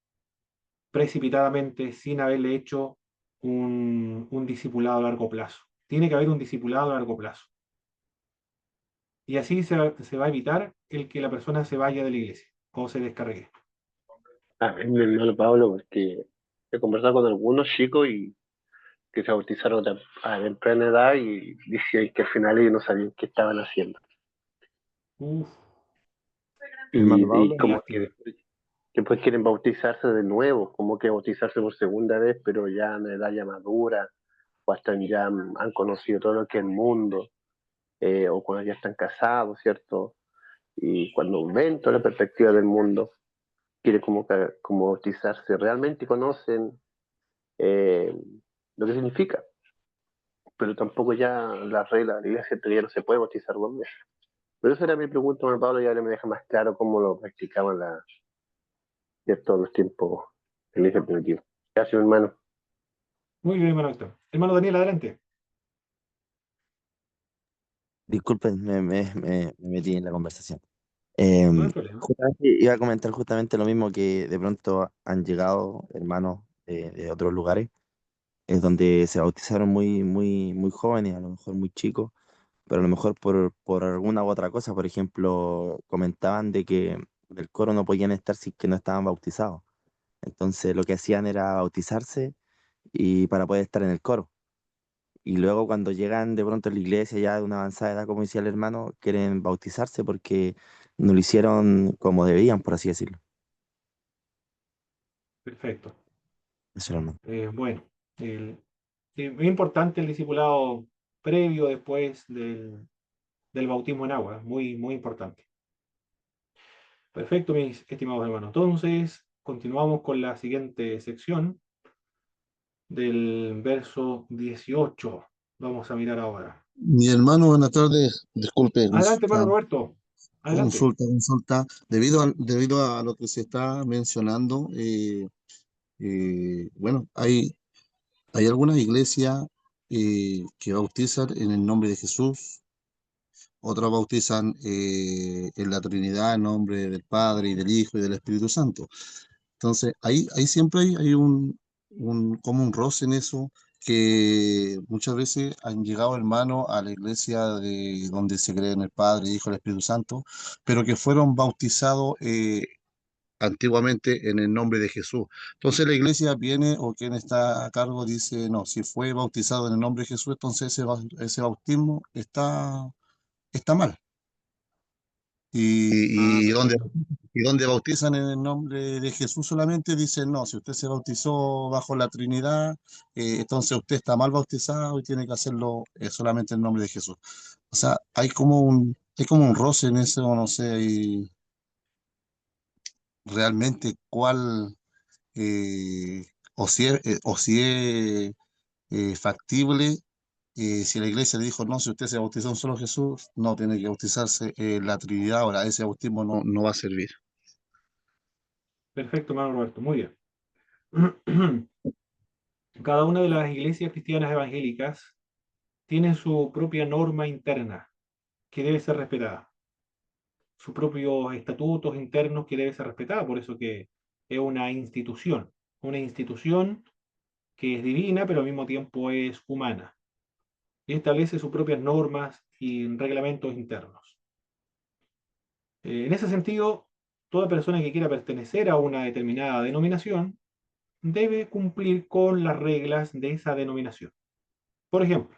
precipitadamente, sin haberle hecho un discipulado a largo plazo. Tiene que haber un discipulado a largo plazo. Y así se va a evitar el que la persona se vaya de la iglesia o se descargue. Mi hermano Pablo, porque he conversado con algunos chicos y que se bautizaron a temprana edad y decían que al final ellos no sabían qué estaban haciendo. Uf, Hermano Y Pablo, qué como que lástima. después quieren bautizarse de nuevo, como que bautizarse por segunda vez, pero ya en edad ya madura, o hasta ya han conocido todo lo que es el mundo. o cuando ya están casados, ¿cierto? Y cuando ven toda la perspectiva del mundo, quieren como bautizarse, realmente conocen eh, lo que significa, pero tampoco ya la regla de la iglesia todavía no se puede bautizar dos veces. Pero esa era mi pregunta, Juan Pablo, y ahora me deja más claro cómo lo practicaban ¿cierto? Los tiempos de la iglesia primitiva. Gracias, hermano. Muy bien, hermano Héctor. Hermano Daniel, adelante. Disculpen, me metí en la conversación. No hay problema. Justamente iba a comentar justamente lo mismo que de pronto han llegado hermanos de otros lugares, es donde se bautizaron muy jóvenes, a lo mejor muy chicos, pero a lo mejor por alguna u otra cosa, por ejemplo, comentaban de que del coro no podían estar si es que no estaban bautizados. Entonces lo que hacían era bautizarse y para poder estar en el coro. Y luego cuando llegan de pronto a la iglesia ya de una avanzada edad, como decía el hermano, quieren bautizarse porque no lo hicieron como debían, por así decirlo. Perfecto. Eso era, hermano. Bueno, es importante el discipulado previo después del bautismo en agua, muy importante. Perfecto, mis estimados hermanos. Entonces, continuamos con la siguiente sección del verso 18. Vamos a mirar ahora. Mi hermano, buenas tardes. Disculpe, Adelante, hermano Roberto. Adelante. consulta. Debido a lo que se está mencionando, bueno, hay algunas iglesias que bautizan en el nombre de Jesús, otras bautizan en la Trinidad, en nombre del Padre y del Hijo y del Espíritu Santo. Entonces, ahí siempre hay como un roce en eso, que muchas veces han llegado hermanos a la iglesia de donde se cree en el Padre, el Hijo y el Espíritu Santo, pero que fueron bautizados antiguamente en el nombre de Jesús. Entonces la iglesia viene o quien está a cargo dice, no, si fue bautizado en el nombre de Jesús, entonces ese bautismo está mal. Ah, Y donde, perfecto. y donde bautizan en el nombre de Jesús solamente dicen, no, si usted se bautizó bajo la Trinidad, entonces usted está mal bautizado y tiene que hacerlo solamente en nombre de Jesús. O sea, hay como un roce en eso, no sé, y realmente cuál, o si es factible. Si la iglesia le dijo, no, si usted se bautizó en solo Jesús, no tiene que bautizarse en la Trinidad, ahora ese bautismo no va a servir. Perfecto, hermano Roberto. Muy bien. Cada una de las iglesias cristianas evangélicas tiene su propia norma interna que debe ser respetada, sus propios estatutos internos que debe ser respetada, por eso que es una institución que es divina, pero al mismo tiempo es humana, y establece sus propias normas y reglamentos internos. En ese sentido, toda persona que quiera pertenecer a una determinada denominación debe cumplir con las reglas de esa denominación. Por ejemplo,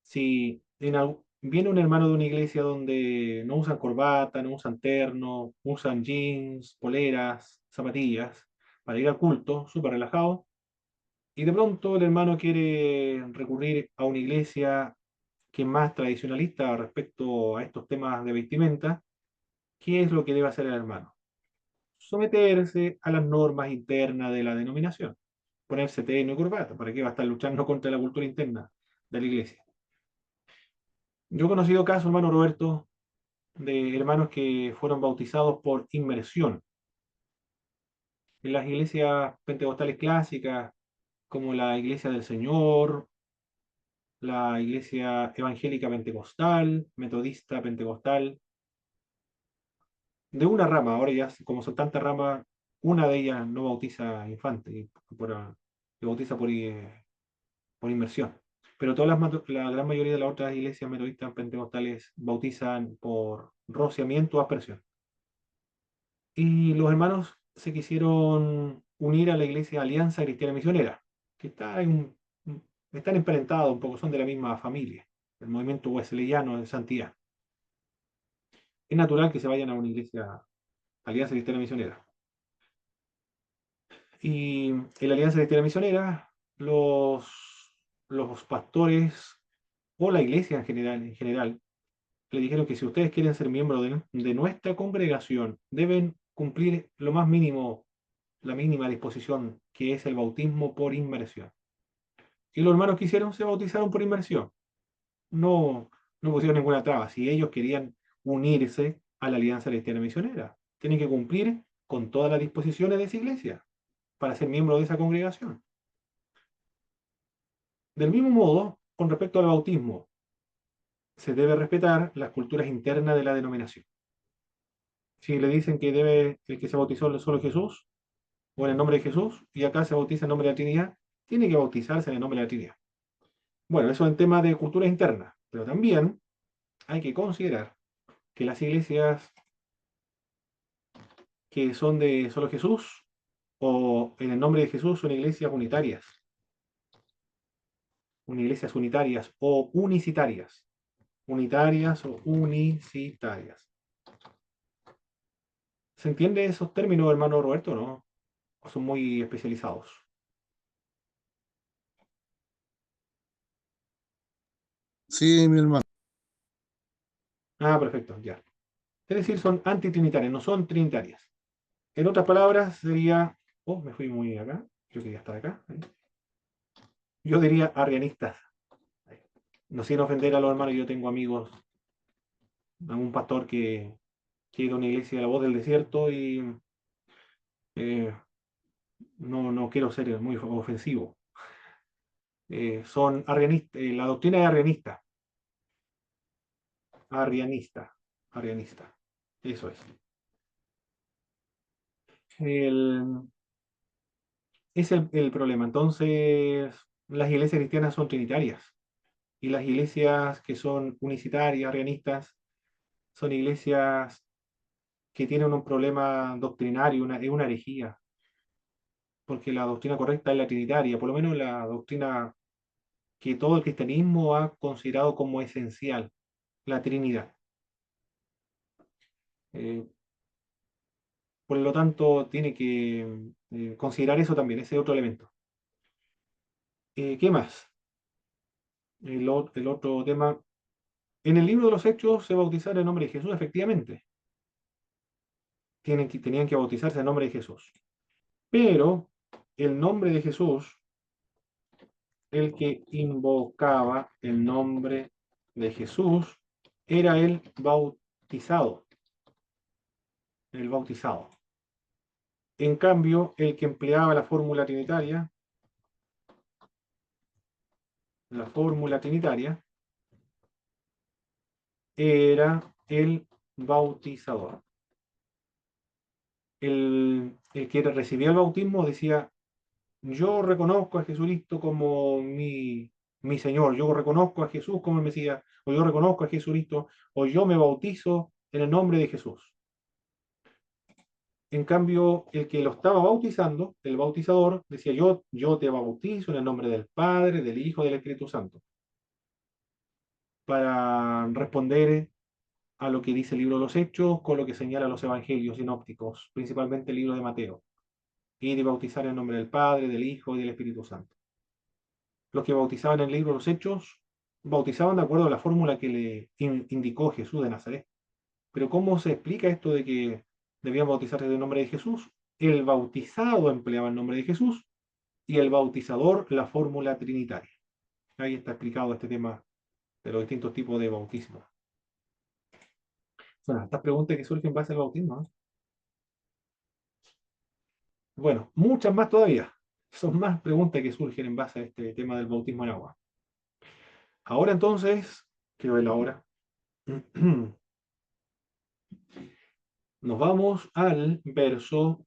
si viene un hermano de una iglesia donde no usan corbata, no usan terno, usan jeans, poleras, zapatillas, para ir al culto, súper relajado, y de pronto el hermano quiere recurrir a una iglesia que es más tradicionalista respecto a estos temas de vestimenta, ¿qué es lo que debe hacer el hermano? Someterse a las normas internas de la denominación, ponerse terno y corbata, ¿para qué va a estar luchando contra la cultura interna de la iglesia? Yo he conocido casos, hermano Roberto, de hermanos que fueron bautizados por inmersión en las iglesias pentecostales clásicas, como la Iglesia del Señor, la Iglesia Evangélica Pentecostal, Metodista Pentecostal, de una rama, ahora ya como son tantas ramas, una de ellas no bautiza infantes, y bautiza por inmersión. Pero la gran mayoría de las otras iglesias metodistas pentecostales bautizan por rociamiento o aspersión. Y los hermanos se quisieron unir a la iglesia Alianza Cristiana Misionera, que están emparentados un poco, son de la misma familia, el movimiento wesleyano de santidad. Es natural que se vayan a una iglesia Alianza Cristiana Misionera. Y en la Alianza Cristiana Misionera, los pastores o la iglesia en general, le dijeron que si ustedes quieren ser miembros de nuestra congregación, deben cumplir lo más mínimo, la mínima disposición, que es el bautismo por inmersión. Y los hermanos que hicieron se bautizaron por inmersión. No, no pusieron ninguna traba. Si ellos querían unirse a la Alianza Cristiana Misionera, tienen que cumplir con todas las disposiciones de esa iglesia para ser miembro de esa congregación. Del mismo modo, con respecto al bautismo, se debe respetar las culturas internas de la denominación. Si le dicen que debe, el que se bautizó solo Jesús, o en el nombre de Jesús, y acá se bautiza en nombre de la Trinidad, tiene que bautizarse en el nombre de la Trinidad. Bueno, eso en tema de culturas internas, pero también hay que considerar que las iglesias que son de solo Jesús o en el nombre de Jesús son iglesias unitarias, iglesias unitarias o unicitarias, unitarias o unicitarias. ¿Se entiende esos términos, hermano Roberto, no? ¿O son muy especializados? Sí, mi hermano. Ah, perfecto, ya. Es decir, son antitrinitarias, no son trinitarias. En otras palabras, sería... Oh, me fui muy acá. Yo quería estar acá. Ahí. Yo diría arrianistas. No sin ofender a los hermanos, yo tengo amigos, algún pastor que ha ido a una iglesia de la voz del desierto y eh, no quiero ser muy ofensivo. Son arrianistas, la doctrina es arrianista. Arrianista. Arrianista. Eso es. Es el problema. Entonces, las iglesias cristianas son trinitarias y las iglesias que son unicitarias, arrianistas, son iglesias que tienen un problema doctrinario, es una herejía, porque la doctrina correcta es la trinitaria, por lo menos la doctrina que todo el cristianismo ha considerado como esencial, la Trinidad. Eh, por lo tanto, tiene que considerar eso también, ese otro elemento. ¿Qué más? El otro tema. En el libro de los Hechos se bautizaron en nombre de Jesús, efectivamente. Tenían que bautizarse en nombre de Jesús. Pero el nombre de Jesús, el que invocaba el nombre de Jesús, era el bautizado. El bautizado. En cambio, el que empleaba la fórmula trinitaria, era el bautizador. El que recibía el bautismo decía, yo reconozco a Jesucristo como mi Señor, yo reconozco a Jesús como el Mesías, o yo reconozco a Jesucristo, o yo me bautizo en el nombre de Jesús. En cambio, el que lo estaba bautizando, el bautizador, decía, yo te bautizo en el nombre del Padre, del Hijo y del Espíritu Santo. Para responder a lo que dice el libro de los Hechos, con lo que señala los evangelios sinópticos, principalmente el libro de Mateo, y de bautizar en nombre del Padre, del Hijo y del Espíritu Santo. Los que bautizaban en el libro de los Hechos, bautizaban de acuerdo a la fórmula que le indicó Jesús de Nazaret. Pero ¿cómo se explica esto de que debían bautizarse en el nombre de Jesús? El bautizado empleaba el nombre de Jesús y el bautizador la fórmula trinitaria. Ahí está explicado este tema de los distintos tipos de bautismo. Son estas preguntas que surgen en base al bautismo, ¿no? Bueno, muchas más todavía. Son más preguntas que surgen en base a este tema del bautismo en agua. Ahora entonces, quiero ver la hora. Nos vamos al verso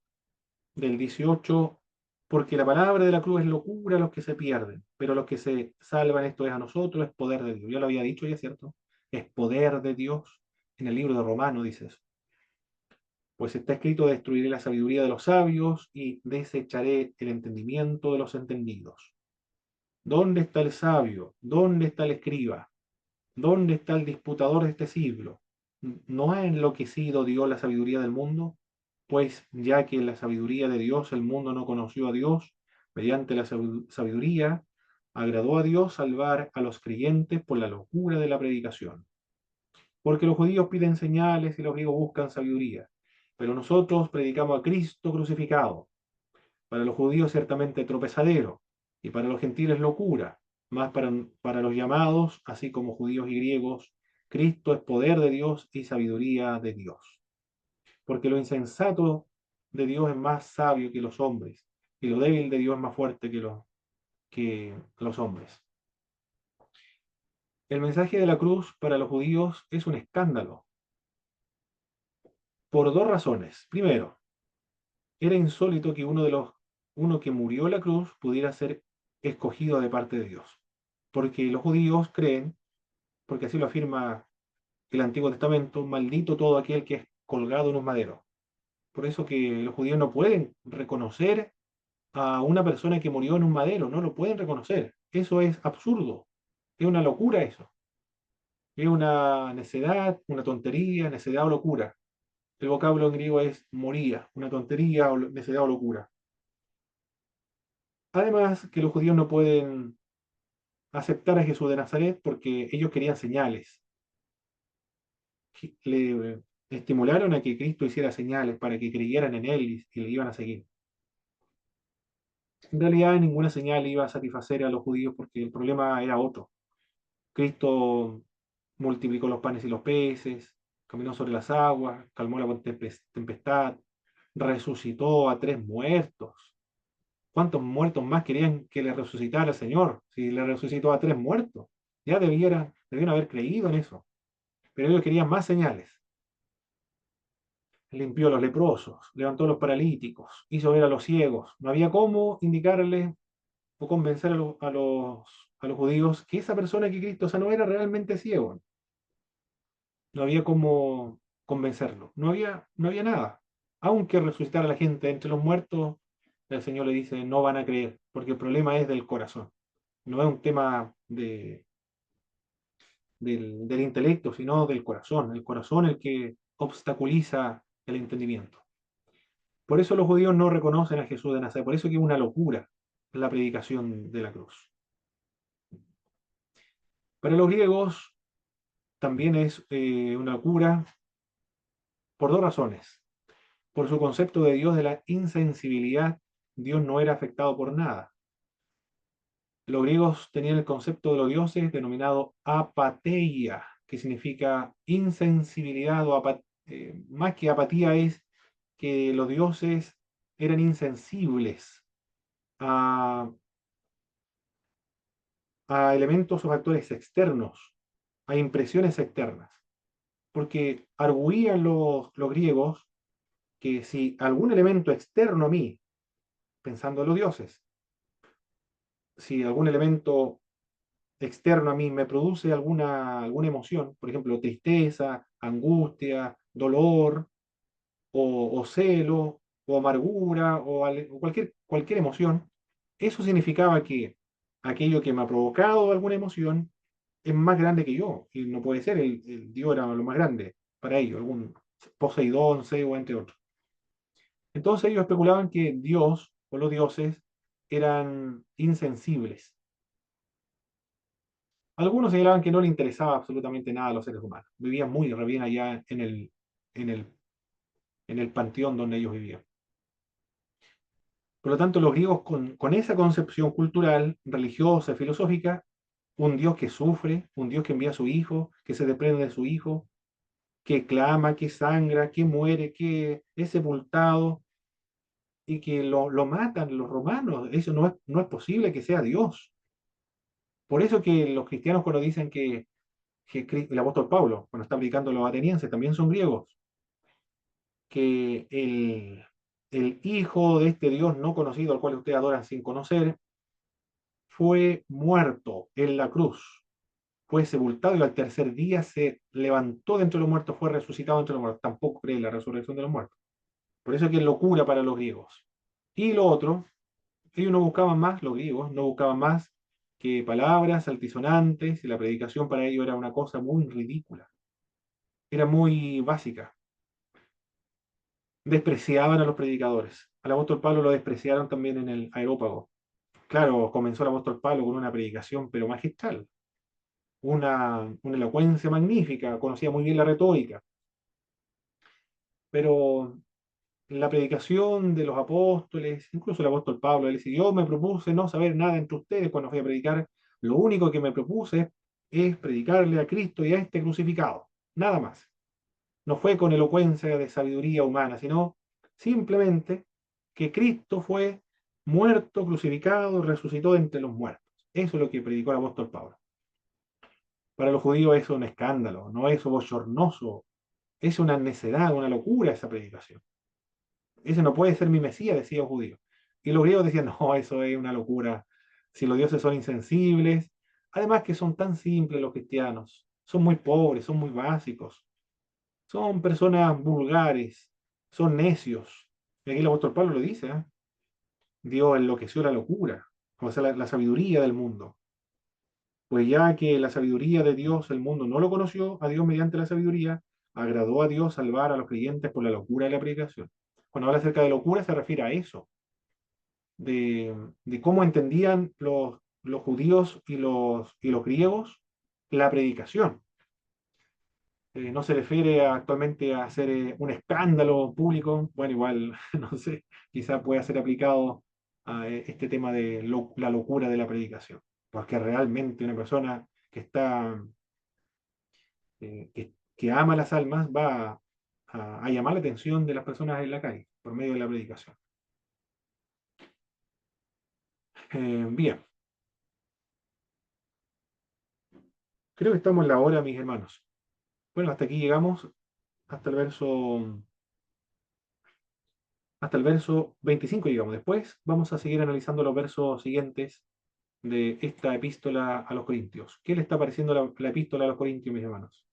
del 18, porque la palabra de la cruz es locura a los que se pierden, pero los que se salvan, esto es a nosotros, es poder de Dios. Yo lo había dicho ya, ¿cierto? Es poder de Dios. En el libro de Romanos dice eso. Pues está escrito, destruiré la sabiduría de los sabios y desecharé el entendimiento de los entendidos. ¿Dónde está el sabio? ¿Dónde está el escriba? ¿Dónde está el disputador de este siglo? ¿No ha enloquecido Dios la sabiduría del mundo? Pues ya que en la sabiduría de Dios el mundo no conoció a Dios, mediante la sabiduría agradó a Dios salvar a los creyentes por la locura de la predicación. Porque los judíos piden señales y los griegos buscan sabiduría. Pero nosotros predicamos a Cristo crucificado. Para los judíos ciertamente tropezadero, y para los gentiles locura, más para los llamados, así como judíos y griegos, Cristo es poder de Dios y sabiduría de Dios. Porque lo insensato de Dios es más sabio que los hombres, y lo débil de Dios es más fuerte que los hombres. El mensaje de la cruz para los judíos es un escándalo, por dos razones. Primero, era insólito que uno que murió en la cruz pudiera ser escogido de parte de Dios. Porque los judíos creen, porque así lo afirma el Antiguo Testamento, maldito todo aquel que es colgado en un madero. Por eso que los judíos no pueden reconocer a una persona que murió en un madero, no lo pueden reconocer. Eso es absurdo, es una locura eso. Es una necedad, una tontería, necedad o locura. El vocablo en griego es moría, una tontería o necedad o locura. Además, que los judíos no pueden aceptar a Jesús de Nazaret porque ellos querían señales. Le estimularon a que Cristo hiciera señales para que creyeran en él y le iban a seguir. En realidad, ninguna señal iba a satisfacer a los judíos porque el problema era otro. Cristo multiplicó los panes y los peces, caminó sobre las aguas, calmó la tempestad, resucitó a 3 muertos. ¿Cuántos muertos más querían que le resucitara el Señor? Si le resucitó a 3 muertos, ya debieran haber creído en eso. Pero ellos querían más señales. Limpió a los leprosos, levantó a los paralíticos, hizo ver a los ciegos. No había cómo indicarle o convencer a los judíos que esa persona que Cristo sanó era realmente ciego. No había cómo convencerlo. No había nada. Aunque resucitara a la gente entre los muertos, el Señor le dice, no van a creer, porque el problema es del corazón. No es un tema del intelecto, sino del corazón. El corazón es el que obstaculiza el entendimiento. Por eso los judíos no reconocen a Jesús de Nazaret. Por eso que es una locura la predicación de la cruz. Para los griegos también es una locura por dos razones. Por su concepto de Dios de la insensibilidad, Dios no era afectado por nada. Los griegos tenían el concepto de los dioses denominado apatheia, que significa insensibilidad o más que apatía es que los dioses eran insensibles a, a elementos o factores externos, a impresiones externas. Porque arguían los griegos que si algún elemento externo a mí, pensando en los dioses, si algún elemento externo a mí me produce alguna emoción, por ejemplo, tristeza, angustia, dolor, o celo, o amargura, o cualquier emoción, eso significaba que aquello que me ha provocado alguna emoción es más grande que yo, y no puede ser, el Dios era lo más grande para ellos, algún Poseidón, Zeus, entre otros. Entonces ellos especulaban que Dios o los dioses eran insensibles. Algunos señalaban que no le interesaba absolutamente nada a los seres humanos. Vivían muy re bien allá en el, en el panteón donde ellos vivían. Por lo tanto, los griegos con esa concepción cultural, religiosa, filosófica, un Dios que sufre, un Dios que envía a su hijo, que se desprende de su hijo, que clama, que sangra, que muere, que es sepultado y que lo matan los romanos. Eso no es posible que sea Dios. Por eso que los cristianos cuando dicen que el apóstol Pablo, cuando está predicando a los atenienses, también son griegos, que el hijo de este Dios no conocido, al cual ustedes adoran sin conocer, fue muerto en la cruz, fue sepultado y al tercer día se levantó de entre los muertos, fue resucitado entre los muertos. Tampoco cree en la resurrección de los muertos. Por eso es que es locura para los griegos. Y lo otro, ellos no buscaban más, los griegos, no buscaban más que palabras altisonantes, y la predicación para ellos era una cosa muy ridícula, era muy básica. Despreciaban a los predicadores. Al apóstol Pablo lo despreciaron también en el Areópago. claro, comenzó el apóstol Pablo con una predicación, pero magistral, una elocuencia magnífica, conocía muy bien la retórica, pero la predicación de los apóstoles, incluso el apóstol Pablo, él dice, yo me propuse no saber nada entre ustedes cuando fui a predicar, lo único que me propuse es predicarle a Cristo y a este crucificado, nada más. No fue con elocuencia de sabiduría humana, sino simplemente que Cristo fue muerto, crucificado y resucitó de entre los muertos. Eso es lo que predicó el apóstol Pablo. Para los judíos eso es un escándalo, no es bochornoso, es una necedad, una locura esa predicación. Ese no puede ser mi Mesías, decía los judíos. Y los griegos decían, no, eso es una locura. Si los dioses son insensibles, además que son tan simples los cristianos, son muy pobres, son muy básicos, son personas vulgares, son necios. Y aquí el apóstol Pablo lo dice, ¿eh? Dios enloqueció la locura, o sea, la sabiduría del mundo. Pues ya que la sabiduría de Dios el mundo no lo conoció, a Dios mediante la sabiduría, agradó a Dios salvar a los creyentes por la locura de la predicación. Cuando habla acerca de locura se refiere a eso, de cómo entendían los judíos y los griegos la predicación. No se refiere actualmente a hacer un escándalo público, bueno, igual, no sé, quizá pueda ser aplicado a este tema de la locura de la predicación, porque realmente una persona que está, que ama las almas va a llamar la atención de las personas en la calle por medio de la predicación. Bien, creo que estamos en la hora, mis hermanos. Bueno, hasta aquí llegamos, hasta el verso, hasta el verso 25 llegamos. Después vamos a seguir analizando los versos siguientes de esta epístola a los Corintios. ¿Qué le está pareciendo la epístola a los Corintios, mis hermanos?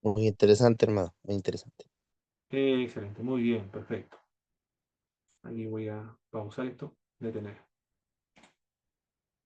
Muy interesante, hermano, muy interesante. Excelente, muy bien, perfecto. Aquí voy a pausar esto, detener.